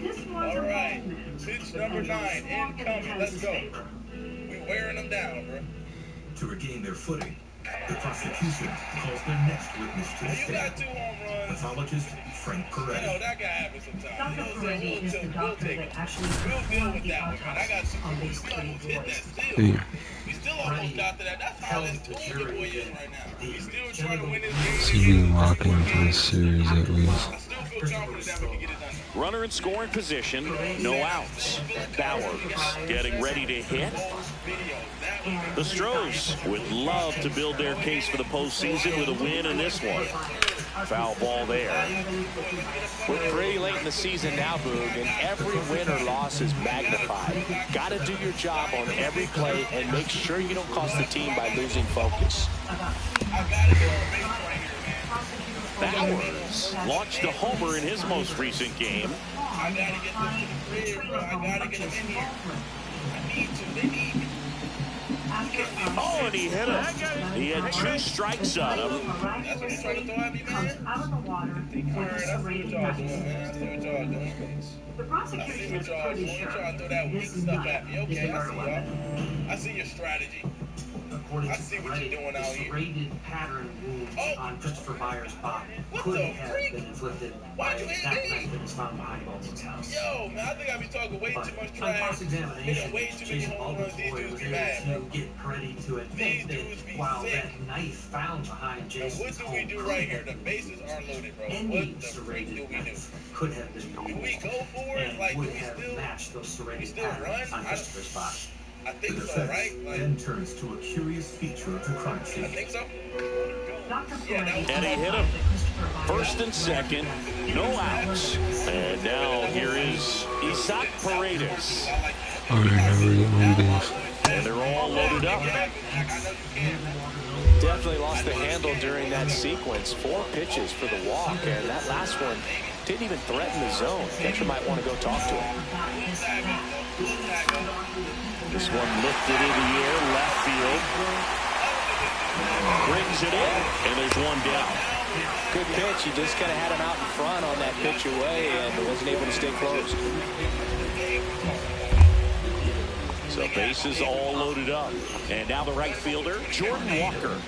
This was All a right. moment. Pitch The number 9 pendulum swung in incoming. Let's Pence's go. favor. We wearing them down, bro. To regain their footing, the prosecution calls their next witness to the You got stand. 2 home runs. Pathologist Frank You know, Peretti. that guy happens sometimes. Dr. You know what I'm Peretti saying? is the We'll doctor take that it. actually We'll deal performed with the that one, man. I got autopsy super. on We these still three almost hit that boys. still. Damn. We still almost got to that. That's how this team your boy is right now. We still trying to win this See if game. we can lock into this series at least. I still feel confident that we can get it done. Runner in scoring position, no outs. Bowers getting ready to hit. The Stros would love to build their case for the postseason with a win in this one. Foul ball there. We're pretty late in the season now, Boog, and every win or loss is magnified. Got to do your job on every play and make sure you don't cost the team by losing focus. Bowers launched a homer in his most recent game. I got to get this to bro. I got to get him in here. I need to. They need me. Oh, and he hit him. He had 2 strikes on him. That's what you're trying to throw at me, man? Out of the water with All a right, I see what serrated y'all knife. doing, man. I see what y'all doing. The I see prosecution what is y'all pretty doing. sure Y'all throw that weak this stuff knife at me. is Okay, a I murder see weapon. y'all. I see your strategy. According I to see what Peretti, you're doing the out here. serrated pattern wounds on Christopher Byers' body What could the have freak? been inflicted Why'd by you that hit me? knife that was found behind Baldwin's house. Yo, man, I think I be talking way But too much on trash. cross-examination, Hitting way too many Jason home Baldwin's runs. These lawyer dudes was be able mad, to bro. get Peretti to admit These that dudes be while sick. that knife found behind Now, Jason's what do we home do could right have here? The been bases are loaded, bro. any What the freak do serrated we do? knife could have been Do used we go for it? and Like, do would we have still? matched those serrated still patterns run? on Christopher's body. I The think so, defense right? Like, then turns to a curious feature of the crime I scene. think so. Dr. Yeah, that Peretti was And he hit him. First and second, no outs. And now here is Isaac Paredes. Oh, they're never getting on base. And they're all loaded up. times they lost the handle during that sequence. 4 pitches for the walk, and that last one didn't even threaten the zone. Catcher might want to go talk to him. This one lifted in the air, left field. Brings it in, and there's one down. Good pitch. He just kind of had him out in front on that pitch away and wasn't able to stay close. So bases all loaded up. And now the right fielder, Jordan Walker.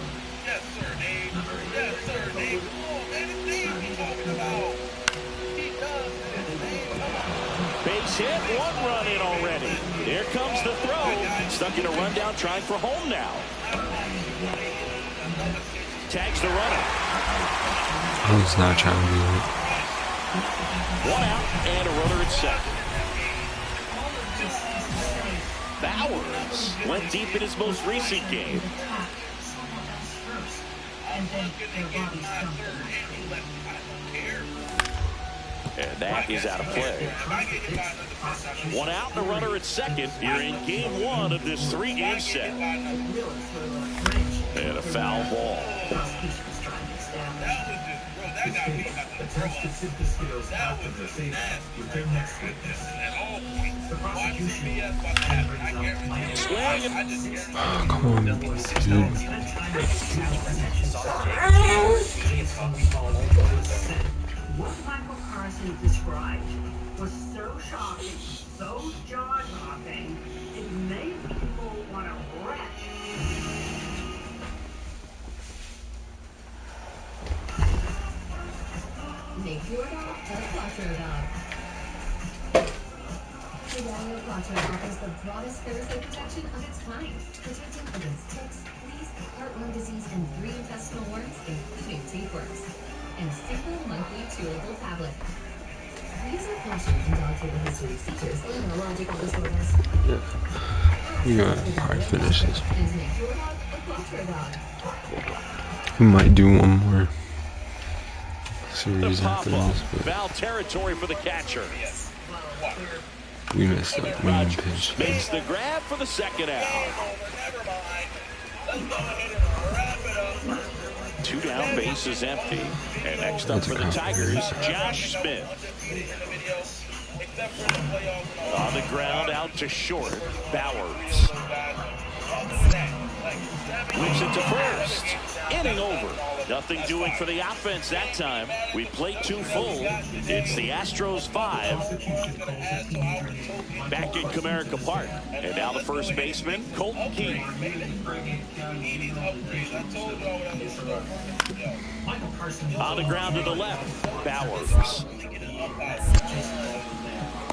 Yes, sir, Dave. Yes, sir, Dave. Come on, man. It's Dave we're talking about. He does it. Base hit, 1 run in already. Here comes the throw. Stuck in a rundown, trying for home now. Tags the runner. I was not trying to do it. 1 out and a runner at second. Bowers went deep in his most recent game. And that is out of play. 1 out and a runner at second. You're in game 1 of this 3-game set. And a foul ball. Attempts to tip the scales after the safety with their next witness. The prosecution Oh, come on, dude. What Michael Carson described was so shocking, so jaw-dropping, it made people want to retch. Make your dog a Quattro dog. The Daniel Quattro offers the broadest parasite protection of its kind, protecting against ticks, fleas, heartworm disease, and 3 intestinal worms, including tapeworms. And simple monthly chewable tablet. Leaves are caution in dogs with a history of seizures and neurological disorders. Yeah. We're gonna probably finish this. And make your dog a Quattro dog. We might do one more series The after pop-up. this, but Foul territory for the catcher. we messed up one pitch. Makes the grab for the second out. 2 down, base is empty. And next up for the Tigers, Josh Smith. On the ground, out to short, Bowers. Whips it to first. Inning over. Nothing doing for the offense that time. We played 2 full. It's the Astros 5. Back in Comerica Park. And now the first baseman, Colton Key. On the ground to the left, Bowers.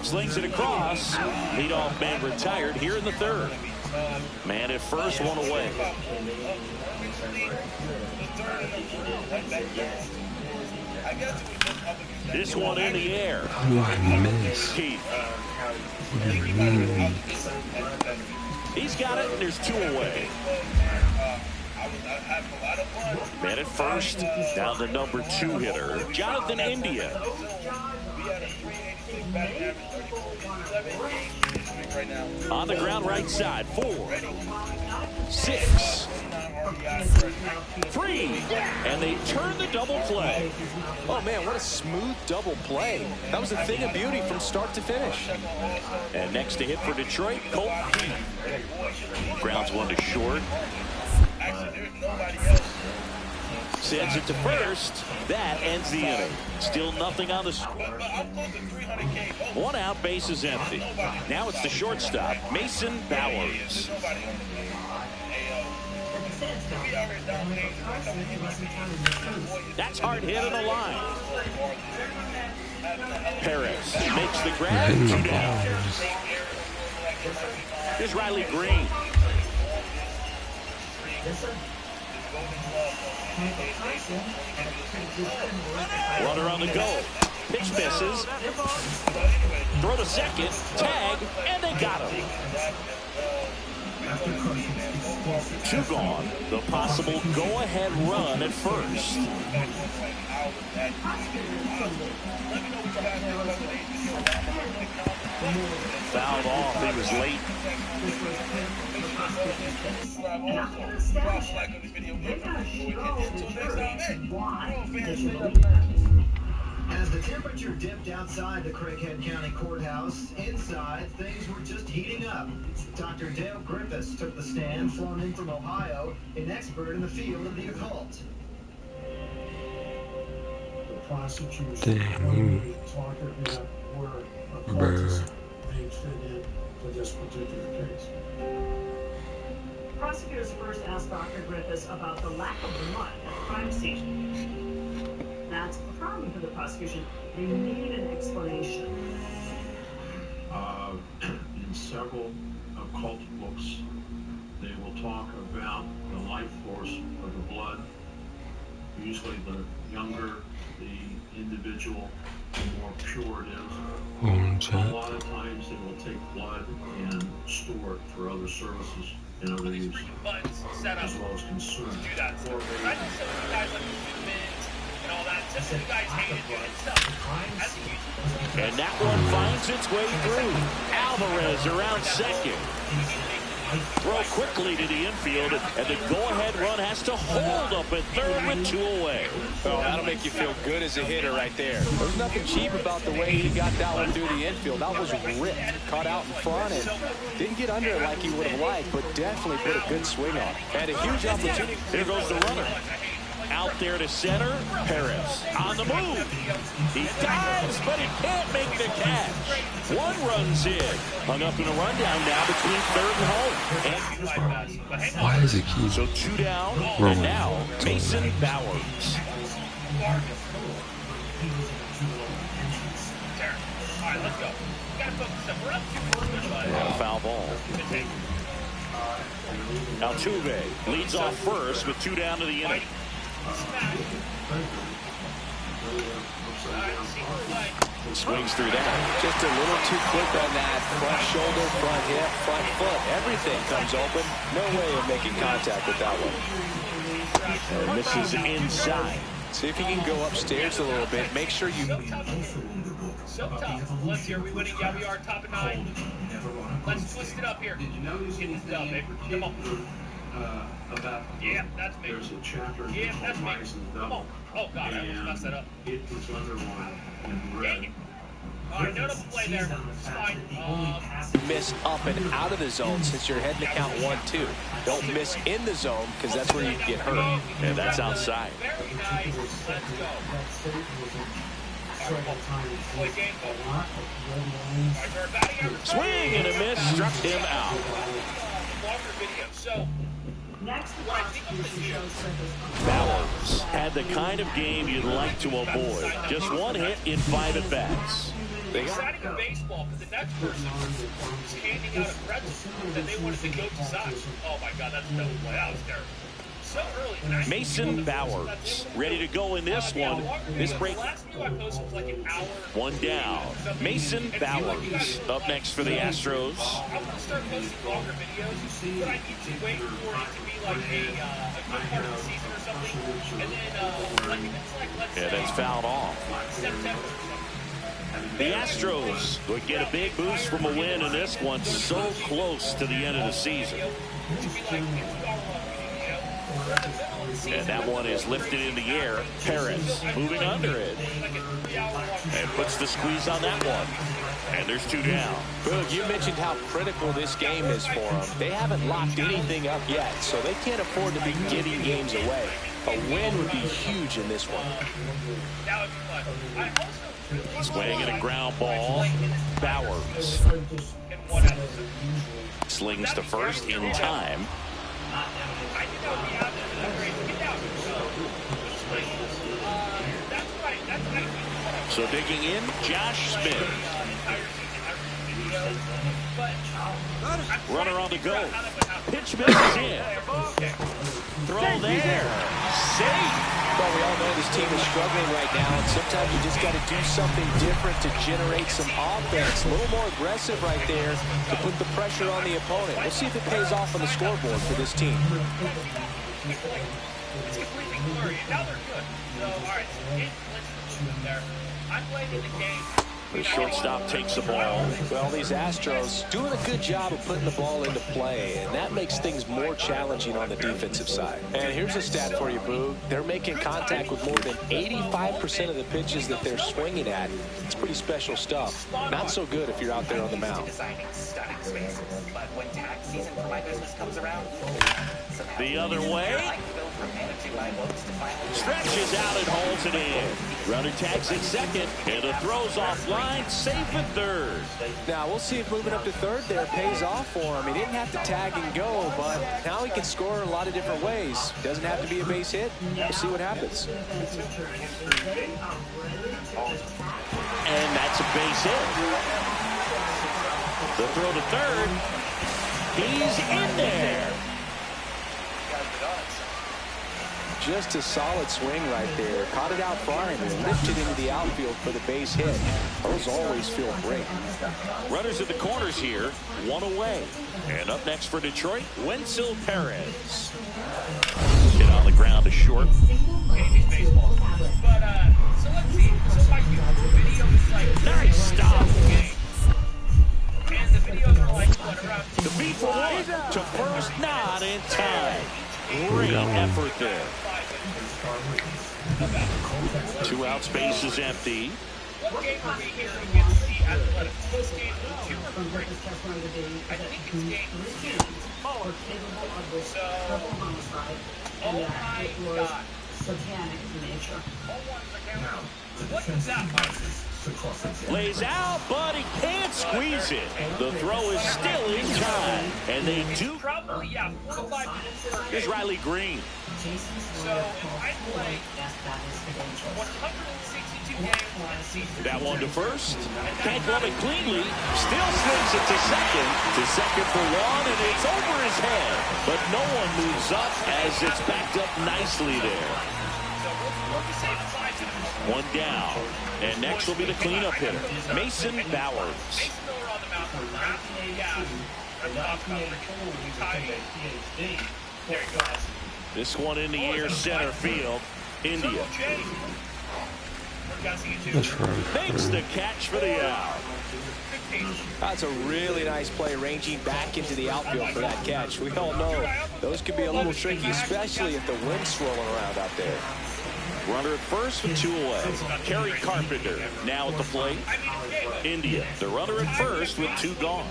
Slings it across. Leadoff man retired here in the 3rd. Man at first, 1 away. This one in the air. Oh, I missed. Keith. He's got it, and there's 2 away. Man at first, down to number 2 hitter, Jonathan India. On the ground right side, 4, 6, 3, and they turn the double play. Oh, man, what a smooth double play. That was a thing of beauty from start to finish. And next to hit for Detroit, Colton Key. Grounds 1 to short. Sends it to first. That ends the inning. Still nothing on the score. 1 out, base is empty. Now it's the shortstop, Mason Bowers. That's hard hit in the line. Perez makes the grab, 2 down. Here's Riley Green. Runner on the go. Pitch misses. Throw to second. Tag. And they got him. 2 gone. The possible go-ahead run at first. Fouled off. He was late. As the temperature dipped outside the Craighead County Courthouse, inside things were just heating up. Dr. Dale Griffiths took the stand, flown in from Ohio, an expert in the field of the occult. The prosecution wanted to talk about where occultism may fit in to this particular case. Prosecutors first asked Dr. Griffiths about the lack of blood at the crime scene. That's a problem for the prosecution. They need an explanation. In several occult books, they will talk about the life force of the blood. Usually the younger the individual, the more pure it is. A lot of times they will take blood and store it for other services and other use, as well as consume. I know some of you guys like humans and all that. Some of you guys hate it doing stuff. And that one finds its way through. Alvarez around second. Throw quickly to the infield, and the go-ahead run has to hold up at third with 2 away. Oh, that'll make you feel good as a hitter right there. There's nothing cheap about the way he got that one through the infield. That was ripped, caught out in front, and didn't get under it like he would have liked, but definitely put a good swing on it. Had a huge opportunity. Here goes the runner. Out there to center, Perez on the move. He dives, but he can't make the catch. 1 run's in. Hung up in a rundown now between third and home. Why is it keep So 2 down, and now Mason Bowers. All right, let's go. We gotta focus up. We're up 2-1. And a foul ball. Altuve leads off first with 2 down to the inning. Swings through that. Just a little too quick on that. Front shoulder, front hip, front foot. Everything comes open. No way of making contact with that one. And this is inside. See if you can go upstairs a little bit. Make sure you... So tough. Let's hear. We winning. Yeah, we are top of 9. Let's twist it up here. Get this done, baby. Come on. Yeah, that's me. There's a chapter Yeah, that's me. Come on. Oh, God, I almost messed that up. It was underlined in red. Dang it. All right, no double play there. It's fine. Miss up and out of the zone since you're heading to count 1-2. Don't miss in the zone because that's where you can get hurt. And that's outside. Very nice. Let's go. Swing and a miss, struck him out. Bowers had the kind of game you'd like to avoid. Just 1 hit in 5 at-bats. Exciting in baseball because the next person is handing out a pretzel that they wanted to go to soccer. Oh my God, that's no play. That was terrible. So early. Mason Bowers ready to go in this one. This break. Last video I posted was like an hour. 1 down. Mason Bowers up next for the Astros. I'm going to start posting longer videos, but I need to wait for it to be like a good part of the season or something. And then, like, if it's like, let's say, that's fouled off. September. The Astros would get a big boost from a win in this one, so close to the end of the season. And that one is lifted in the air. Perez moving under it. And puts the squeeze on that one. And there's 2 down. Boog, you mentioned how critical this game is for them. They haven't locked anything up yet, so they can't afford to be giving games away. A win would be huge in this one. Swing and a ground ball. Bowers slings to first in time. So digging in, Josh Smith. Runner on the go. Pitch misses in. Throw there. Safe. Well, we all know this team is struggling right now, and sometimes you just got to do something different to generate some offense. A little more aggressive right there to put the pressure on the opponent. We'll see if it pays off on the scoreboard for this team. It's completely blurry, and now they're good. So, all right, let's there. I'm playing in the game. The shortstop takes the ball. Well, these Astros doing a good job of putting the ball into play, and that makes things more challenging on the defensive side. And here's a stat for you, Boo. They're making contact with more than 85% of the pitches that they're swinging at. It's pretty special stuff. Not so good if you're out there on the mound. But when tax season for my business comes around, The other way. Stretches out and holds it in. Runner tags at second, and the throw's offline, safe at third. Now, we'll see if moving up to third there pays off for him. He didn't have to tag and go, but now he can score a lot of different ways. Doesn't have to be a base hit. We'll see what happens. And that's a base hit. The throw to third. He's in there. Just a solid swing right there. Caught it out flying and lifted into the outfield for the base hit. Those always feel great. Runners at the corners here, one away. And up next for Detroit, Wenzel Perez. Hit on the ground to short. Nice stop. And the videos are like, what, around The beat for one to first, not in time. Great effort there. 2 outs, base is empty. What game are we here against the Athletics? This game 2 or 3? I think it's game 2. So, oh my God. Satanic in nature. What is that? Lays out, but he can't squeeze it. The throw is still in time, and they do. Probably, yeah, 4 to 5 minutes per Here's game. Riley Green. So, if I play 162 games one season. That one to first. Can't glove it cleanly. Still slings it to second. To second for one, and it's over his head. But no one moves up as it's backed up nicely there. One down. And next will be the cleanup hitter, Mason Bowers. This one in the air, center field, India. Makes the catch for the out. That's a really nice play, ranging back into the outfield for that catch. We all know those can be a little tricky, especially if the wind's swirling around out there. Runner at first with 2 away. Kerry Carpenter now at the plate. India, the runner at first with 2 gone.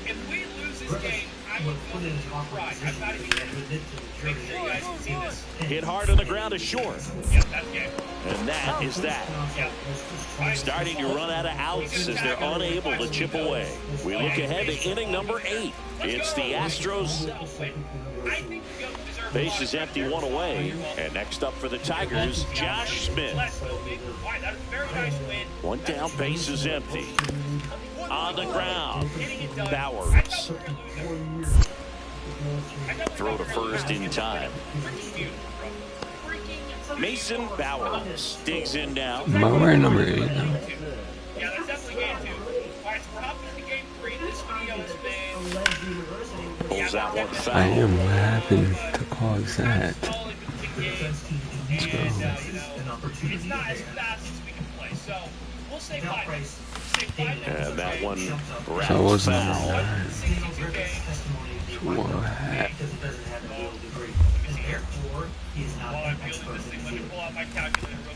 If we lose this game, I would cry. I'm not even going to make sure you guys can see this. Hit hard on the ground is short. Yeah, that's game. And that is that. Starting to run out of outs as they're unable to chip away. We look ahead to inning number 8. It's the Astros. Base is empty, 1 away. And next up for the Tigers, Josh Smith. 1 down, base is empty. On the ground, Bowers. Throw to first in time. Mason Bowers digs in now. Am I wearing number 8 now? Yeah, that's definitely game 2. All right, so we're hopping into game 3. This video has been... Pulls that one foul. I am. What happened to cause that? Let's go. It's not as fast as we can play, so we'll say 5 minutes. And that one wraps So I wasn't number foul. 9. What?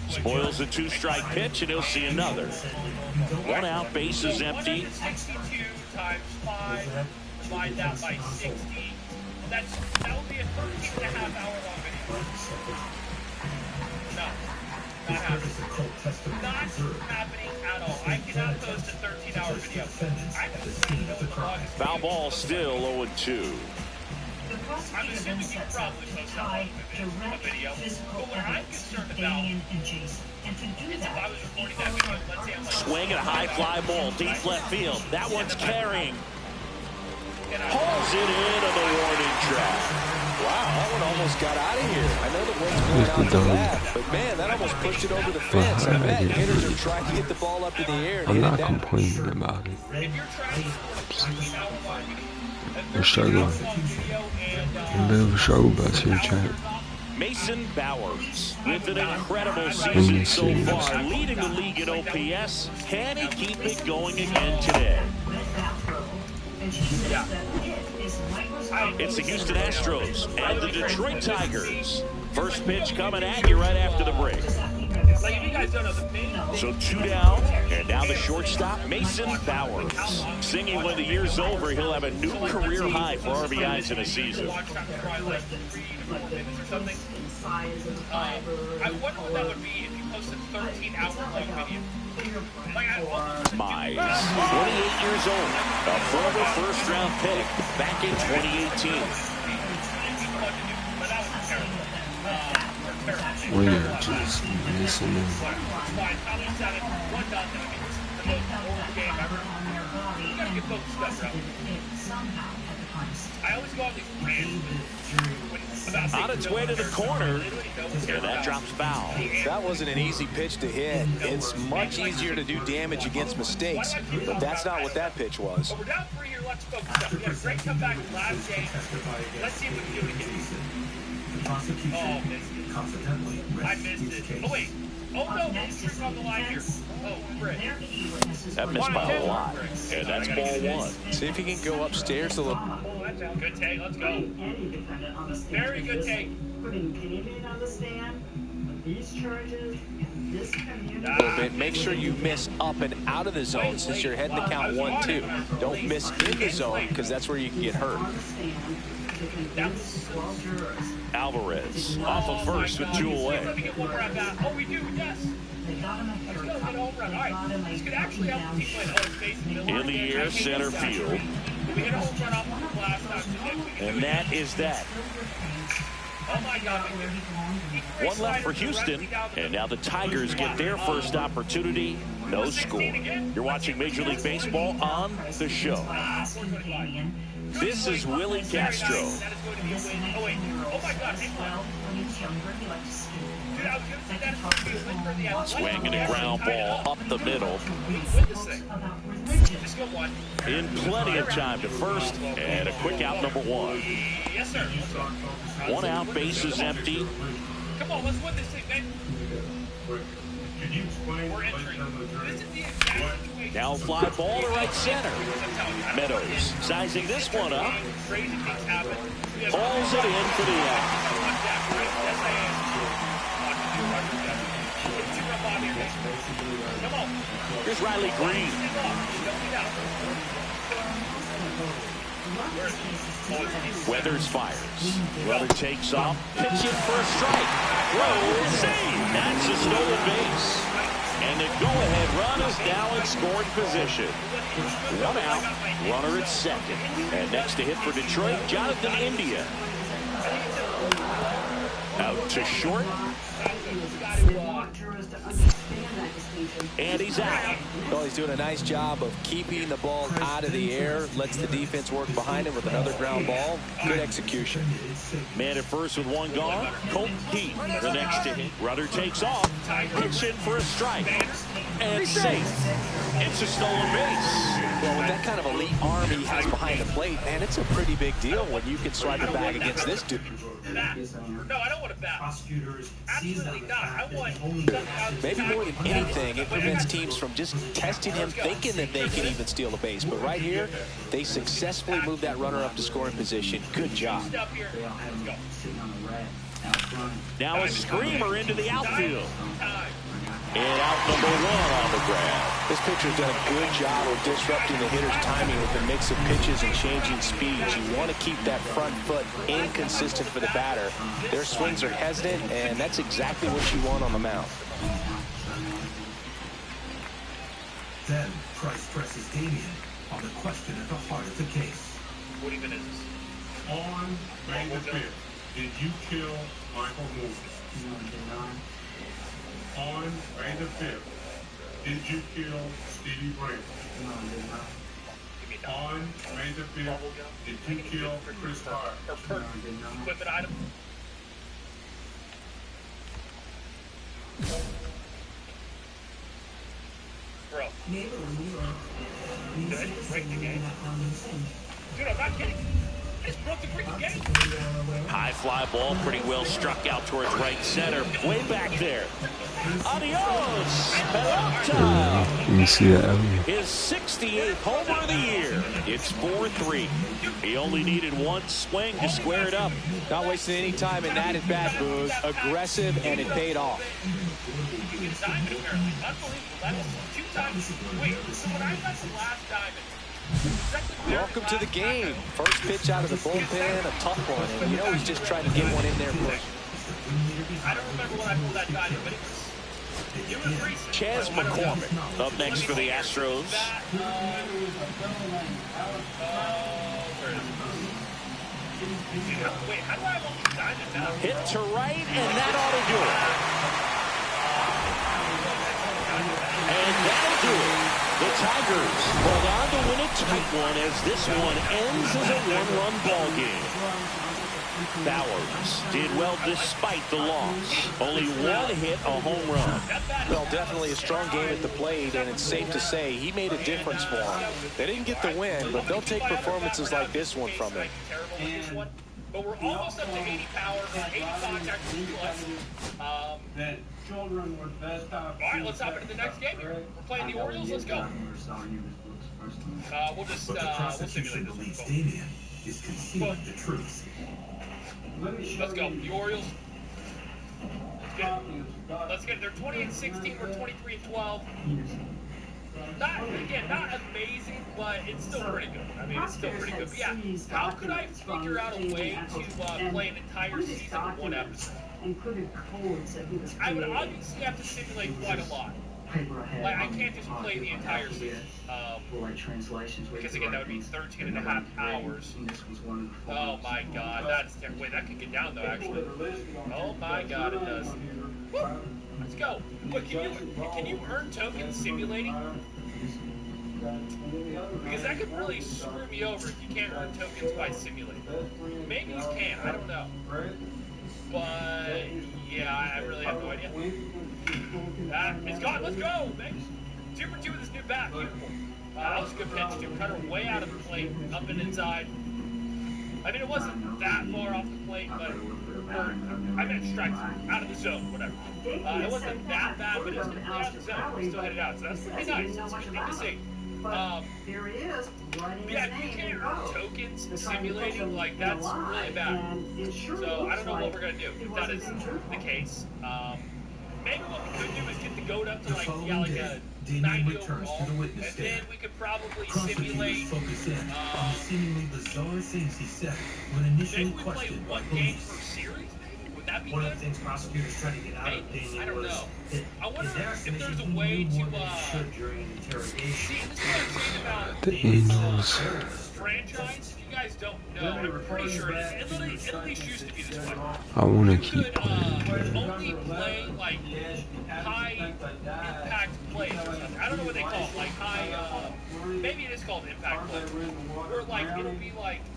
Spoils a 2-strike pitch, and he'll see another. 1 out, base is empty. 62 times 5, divide that by 60. That would be a 13.5-hour long video. No, not happening. Not happening at all. I cannot post a 13-hour video. I don't know the longest Foul ball still 0-2. I'm assuming you probably post a video. But what I'm concerned about is if I was recording that video, let's say I'm like... Swing and a high fly ball, deep left field. That one's carrying. Pulls it into the warning track. Wow, that one almost got out of here. I know the wind's blowing out the left, but man, that almost pushed it over the fence. I bet hitters are trying to get the ball up in the air. I'm not complaining about it. We're struggling. A bit of a struggle bus here, chat. Mason Bowers with an incredible season so far, leading the league in OPS. Can he keep it going again today? It's the Houston Astros and the Detroit Tigers. First pitch coming at you right after the break. So 2 down, and now the shortstop, Mason Bowers. Singing when the year's over, he'll have a new career high for RBIs in a season. I wonder what that would be if you posted 13-hour-long video. Mize, 28 years old, a former first-round pick back in 2018. We are just missing him. On its way to the corner, and that drops foul. That wasn't an easy pitch to hit. It's much easier to do damage against mistakes, but that's not what that pitch was. We're down 3 here. Let's focus up. We had a great comeback last game. Let's see if we can do it again. Oh, missed it. I missed it. Oh, wait. Oh, no. It's on the line here. Oh, Britt. That missed by a lot, and that's ball 1. See if he can go upstairs a little. Good take. Let's go. Very good take. Putting David on the stand with these charges in this community. A little bit. Make sure you miss up and out of the zone since you're heading to count 1-2. Don't miss in the zone because that's where you can get hurt. Alvarez off of first with 2 away. Let me get one more at bat. Oh, we do. Yes. Let's go. Get a home run. All right. This could actually help the team win. Oh, it's Mason Miller. In the air, center field. We hit a home run off the last time. And that is that. Oh my God. One left for Houston, and now the Tigers get their first opportunity. No score. You're watching Major League Baseball on the show. This is Willie Castro. Oh my God. Swinging a ground ball up the middle. In plenty of time to first, and a quick out number 1. Yes, sir. 1 out, bases empty. Come on, let's win this thing, man. We're entering. This is the exact situation. Now fly ball to right center. Meadows sizing this one up. Crazy things happen. Pulls it in for the out. Come on. Here's Riley Green. Weathers fires. Weather takes off. Pitch in for a strike. Throw, save. That's a stolen base. And the go-ahead run is now in scoring position. 1 out, runner at second. And next to hit for Detroit, Jonathan India. Out to short. And he's out. Well, he's doing a nice job of keeping the ball out of the air. Lets the defense work behind him with another ground ball. Good execution. Man at first with 1 gone. Colt Heat, the next to hit. Rudder takes off. Pitch in for a strike. And safe. It's a stolen base. Well, with that kind of elite arm he has behind the plate, man, it's a pretty big deal when you can swipe it back against this dude. No, I don't want to bat. Absolutely not. I want maybe more than anything, it prevents teams from just testing him, thinking that they can even steal a base. But right here, they successfully moved that runner up to scoring position. Good job. Now a screamer into the outfield. And out number 1 on the grab. This pitcher's done a good job of disrupting the hitter's timing with a mix of pitches and changing speeds. You want to keep that front foot inconsistent for the batter. Their swings are hesitant, and that's exactly what you want on the mound. Then Price presses Damien on the question at the heart of the case. What even is this? On May the 5th, did you kill Michael Moore? On May the 5th, did you kill Stevie Brand? On May the 5th, did you kill Chris Hart? Equipment item. Bro. Good. Break the game. Dude, I'm not kidding. High fly ball, pretty well struck out towards right center. Way back there. Adios, Pelota. Let me see that earlier. His 68th homer of the year. It's 4-3. He only needed one swing to square it up. Not wasting any time in that at bat, Booz. Aggressive, and it paid off. Welcome to the game. First pitch out of the bullpen, a tough one, and you know he's just trying to get one in there first. I don't remember what I pulled that guy in, but it was Chas McCormick up next for the Astros. Wait, how do I want to diamond now? Hit to right, and that ought to do it. And that'll do it. The Tigers hold on to win a tight one as this one ends as a one-run ball game. Bowers did well despite the loss. Only one hit, a home run. Well, definitely a strong game at the plate, and it's safe to say he made a difference for them. They didn't get the win, but they'll take performances like this one from him. But we're almost up to 80 power, 80 contact plus. That children were best out. All right, let's hop into the next game here. We're playing the Orioles. Let's go. We'll just But the prosecution we'll believes Damien is concealing the truth. Let's go. The Orioles. Let's get it. They're 28-16. We're 23-12. Not amazing, but it's still pretty good. I mean, it's still pretty good. But yeah, how could I figure out a way to play an entire season in one episode? I would obviously have to simulate quite a lot. Like, I can't just play the entire season. Because again, that would be 13 and a half hours. Oh my god, that's terrible. Wait, that could get down though, actually. Oh my god, it does. Woo! Let's go. But can you earn tokens simulating? Because that could really screw me over if you can't earn tokens by simulating. Maybe you can, I don't know. But yeah, I really have no idea. It's gone. Let's go, man. 2-for-2 with this new bat. Beautiful. That was a good pitch too. Cut her way out of the plate, up and inside. I mean, it wasn't that far off the plate, but I meant strikes out of the zone, whatever. It wasn't that bad, but it was definitely out of the zone. We still hit it out, so that's pretty nice. It's a good thing to see. There he is. Yeah, if you can't earn tokens simulating, like, that's really bad. So I don't know what we're gonna do if that is the case. Maybe what we could do is get the goat up to like a 90 overall, and then we could probably simulate. Seemingly bizarre things he said when initially maybe we play one game per series. Would that be One good? of the things prosecutors tried to get out of Maybe. I don't was know. that I wonder his if there's a estimation, way he knew more to than he should during an interrogation. see. This is what I'm saying about The Angels. franchise. If you guys don't know, I'm pretty sure it at least used to be this way. I want to You keep could playing. only play like high impact plays or something. I don't know what they call it, like high. Maybe it is called impact play. Where like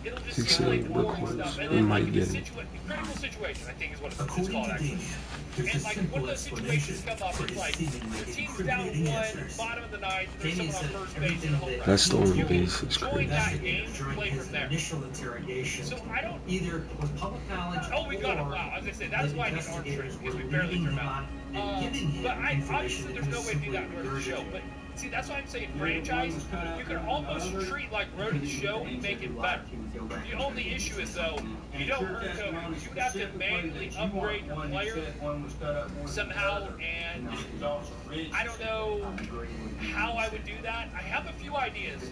it'll just simulate boring stuff, and then like the critical situation, I think is what it's called actually. And like one of those situations come up, it's like the team's down 1, bottom of the ninth, there's someone on first base in a home run. That stolen base is Join crazy. that game, play from there. Initial interrogation. So I don't. Either was public knowledge. Oh, we got him. Wow, I was gonna say that's why I need arm strength because we barely threw him out. But obviously there's no way to do that in order to the show. But see, that's why I'm saying franchise. You can almost treat like Road to the Show and make it better. The only issue is though, you don't earn tokens. You have to manually upgrade your player somehow, and I don't know how I would do that. I have a few ideas.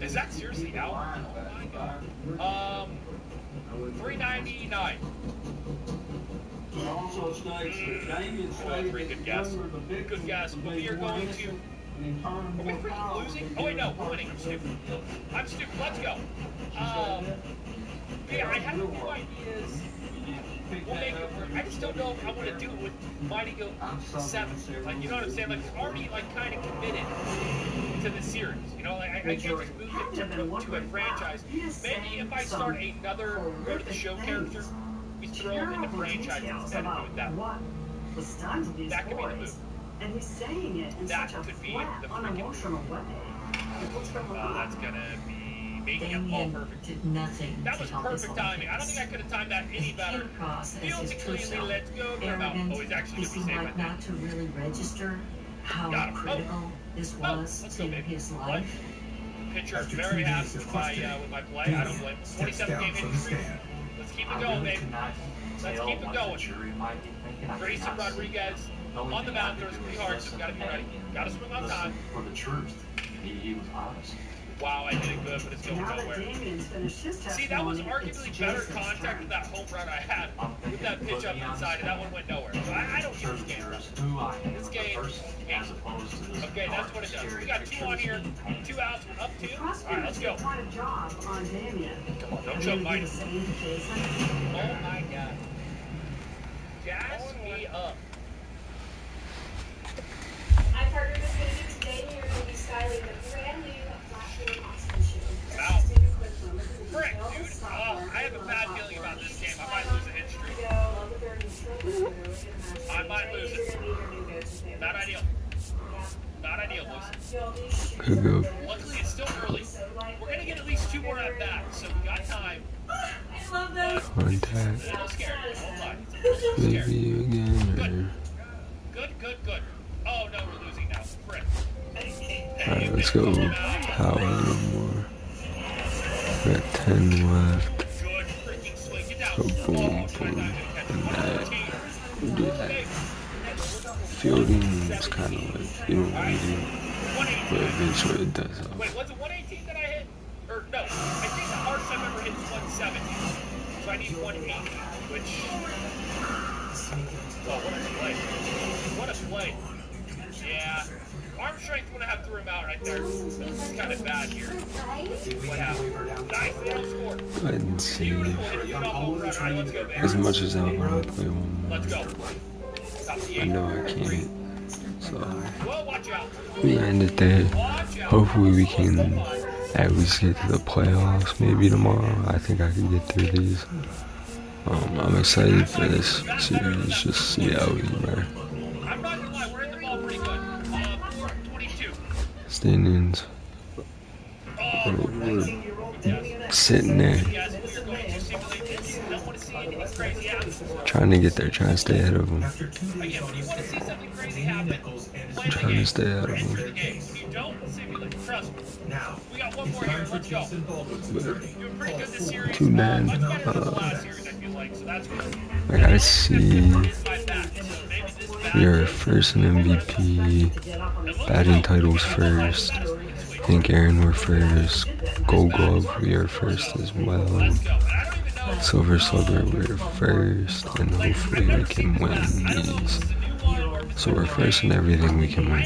Is that seriously out? Oh my god. $3.99. Also states that Damien Well, pretty good guess. Good guess. But we are going to. Are we freaking losing? Oh wait, no, we're winning. I'm stupid. Let's go. Yeah, I have a few ideas. We'll make it work. I just don't know if I want to do it with Mighty Goat 7. Like, you know what I'm saying? Like, it's already like kind of committed to the series. You know, like I can't just move it to a franchise. Maybe if I start another Road to the Show character, we throw him in the franchise instead of doing that. That could be the move. And he's saying it in That such a could be flat, the freaking unemotional way. that's gonna be Damien did nothing That to was help his perfect own timing. I don't think I case. could have timed that any He better. came across as Fields his it true cleanly. self, Let's go. arrogant. Oh, he's actually He going to be seemed safe, I like think. not to really register how Got him. critical this was Let's go, to baby. his What? life. Pitcher After very 2 happy days of with questioning, my play. I don't blame him. 27 game from the history. stand. Let's keep it going, baby. Let's keep it going. Grayson Rodriguez on the mound throws pretty hard, so we gotta be ready. Gotta swing on time. For the truth, he was honest. Wow, I did it good, but it's going Now that nowhere. Damien's finished his See, that was testimony, arguably it's better Jason's contact turn. than that home run I had with that pitch up inside, and that one went nowhere. So I don't get this game. This game, okay, that's what it does. We got 2 on here, 2 outs, we're up 2. All right, let's go. Quite a job on Damien. Come on, don't Are choke, you gonna Mike. do the same to Jason? Oh my God. Gas me up. I partnered with Baby today. We are going to be styling the brand new platform Austin shoe. Wow. Just take a quick moment to Frick, reveal the dude. software I have a on bad the feeling about this game. I platform. might lose a hit streak. Love the burden stroke through and I might lose it. You're going to need your new go-to favorites. Not ideal. Not ideal, boys. You'll do shoes Could go. Luckily, it's still early. We're going to get at least 2 more at bats, so we got time. I love those. Contact. A little scared. Hold on. A little scared. Maybe again. Good. Oh, no, we're losing now. Frick. Alright, let's go power a little more. We got 10 left. Good freaking swing. Get down. Go boom, boom, and that. We'll do that. Fielding is kind of like, you don't really do, but eventually it does help. Wait, was it 118 that I hit? Or no, I think the hardest I've ever hit is 170. So I need 180, which... Oh, what a play. Yeah. Arm strength when I have to throw him out right there. This is kind of bad here. What happened? Nice, they don't score. Go ahead and save. Beautiful, hit it off home run. All right, let's go, baby. As much as I want to play one more, Let's go. I know I can't. So, Well, watch out. we end it there. Hopefully we can at least get to the playoffs maybe tomorrow. I think I can get through these. I'm excited for this series, just see how we are. I'm not gonna lie, we're in the ball pretty good. 4-22. Standings. We're sitting there. Trying to get there, trying to stay ahead of them. Again, when you want to see something crazy happen, play the Trying to game. stay ahead of When them. you don't, simulate. Trust me. We got one more here. Let's go. Doing pretty good this series. Too bad. Much better than the last series, I feel like. So that's good. I gotta see. Is my bat. So maybe this bat. We are first in MVP. Batting titles first. I think Aaron we're first. Gold Glove we are first as well. Silver Slugger we're first, and hopefully we can win these. So we're first in everything we can win.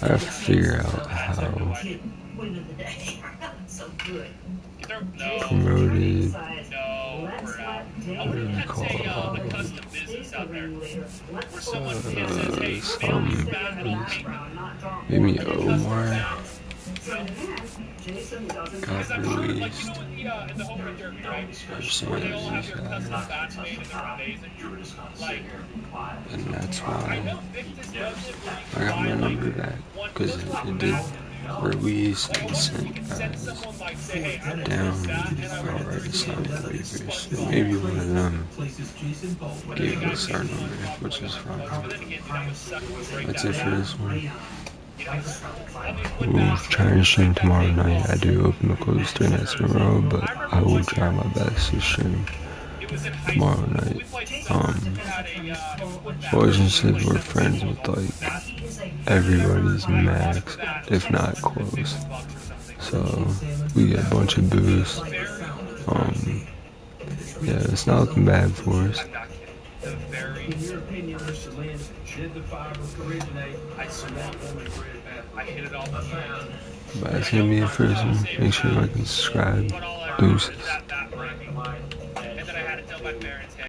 I gotta figure out how promoted. What do we call maybe Omar got released. And that's why I got my number back, because it did release and sent back down already signed waivers. So maybe one of them gave us our number, which is fine. That's it for this one. We'll try and stream tomorrow night. I do open and close 3 nights in a row, but I will try my best to stream tomorrow night. Boys and sis were friends with like everybody's max, if not close. So we get a bunch of boosts. Yeah, it's not looking bad for us. But that's gonna be it for this one. Make sure you like and subscribe. Deuces.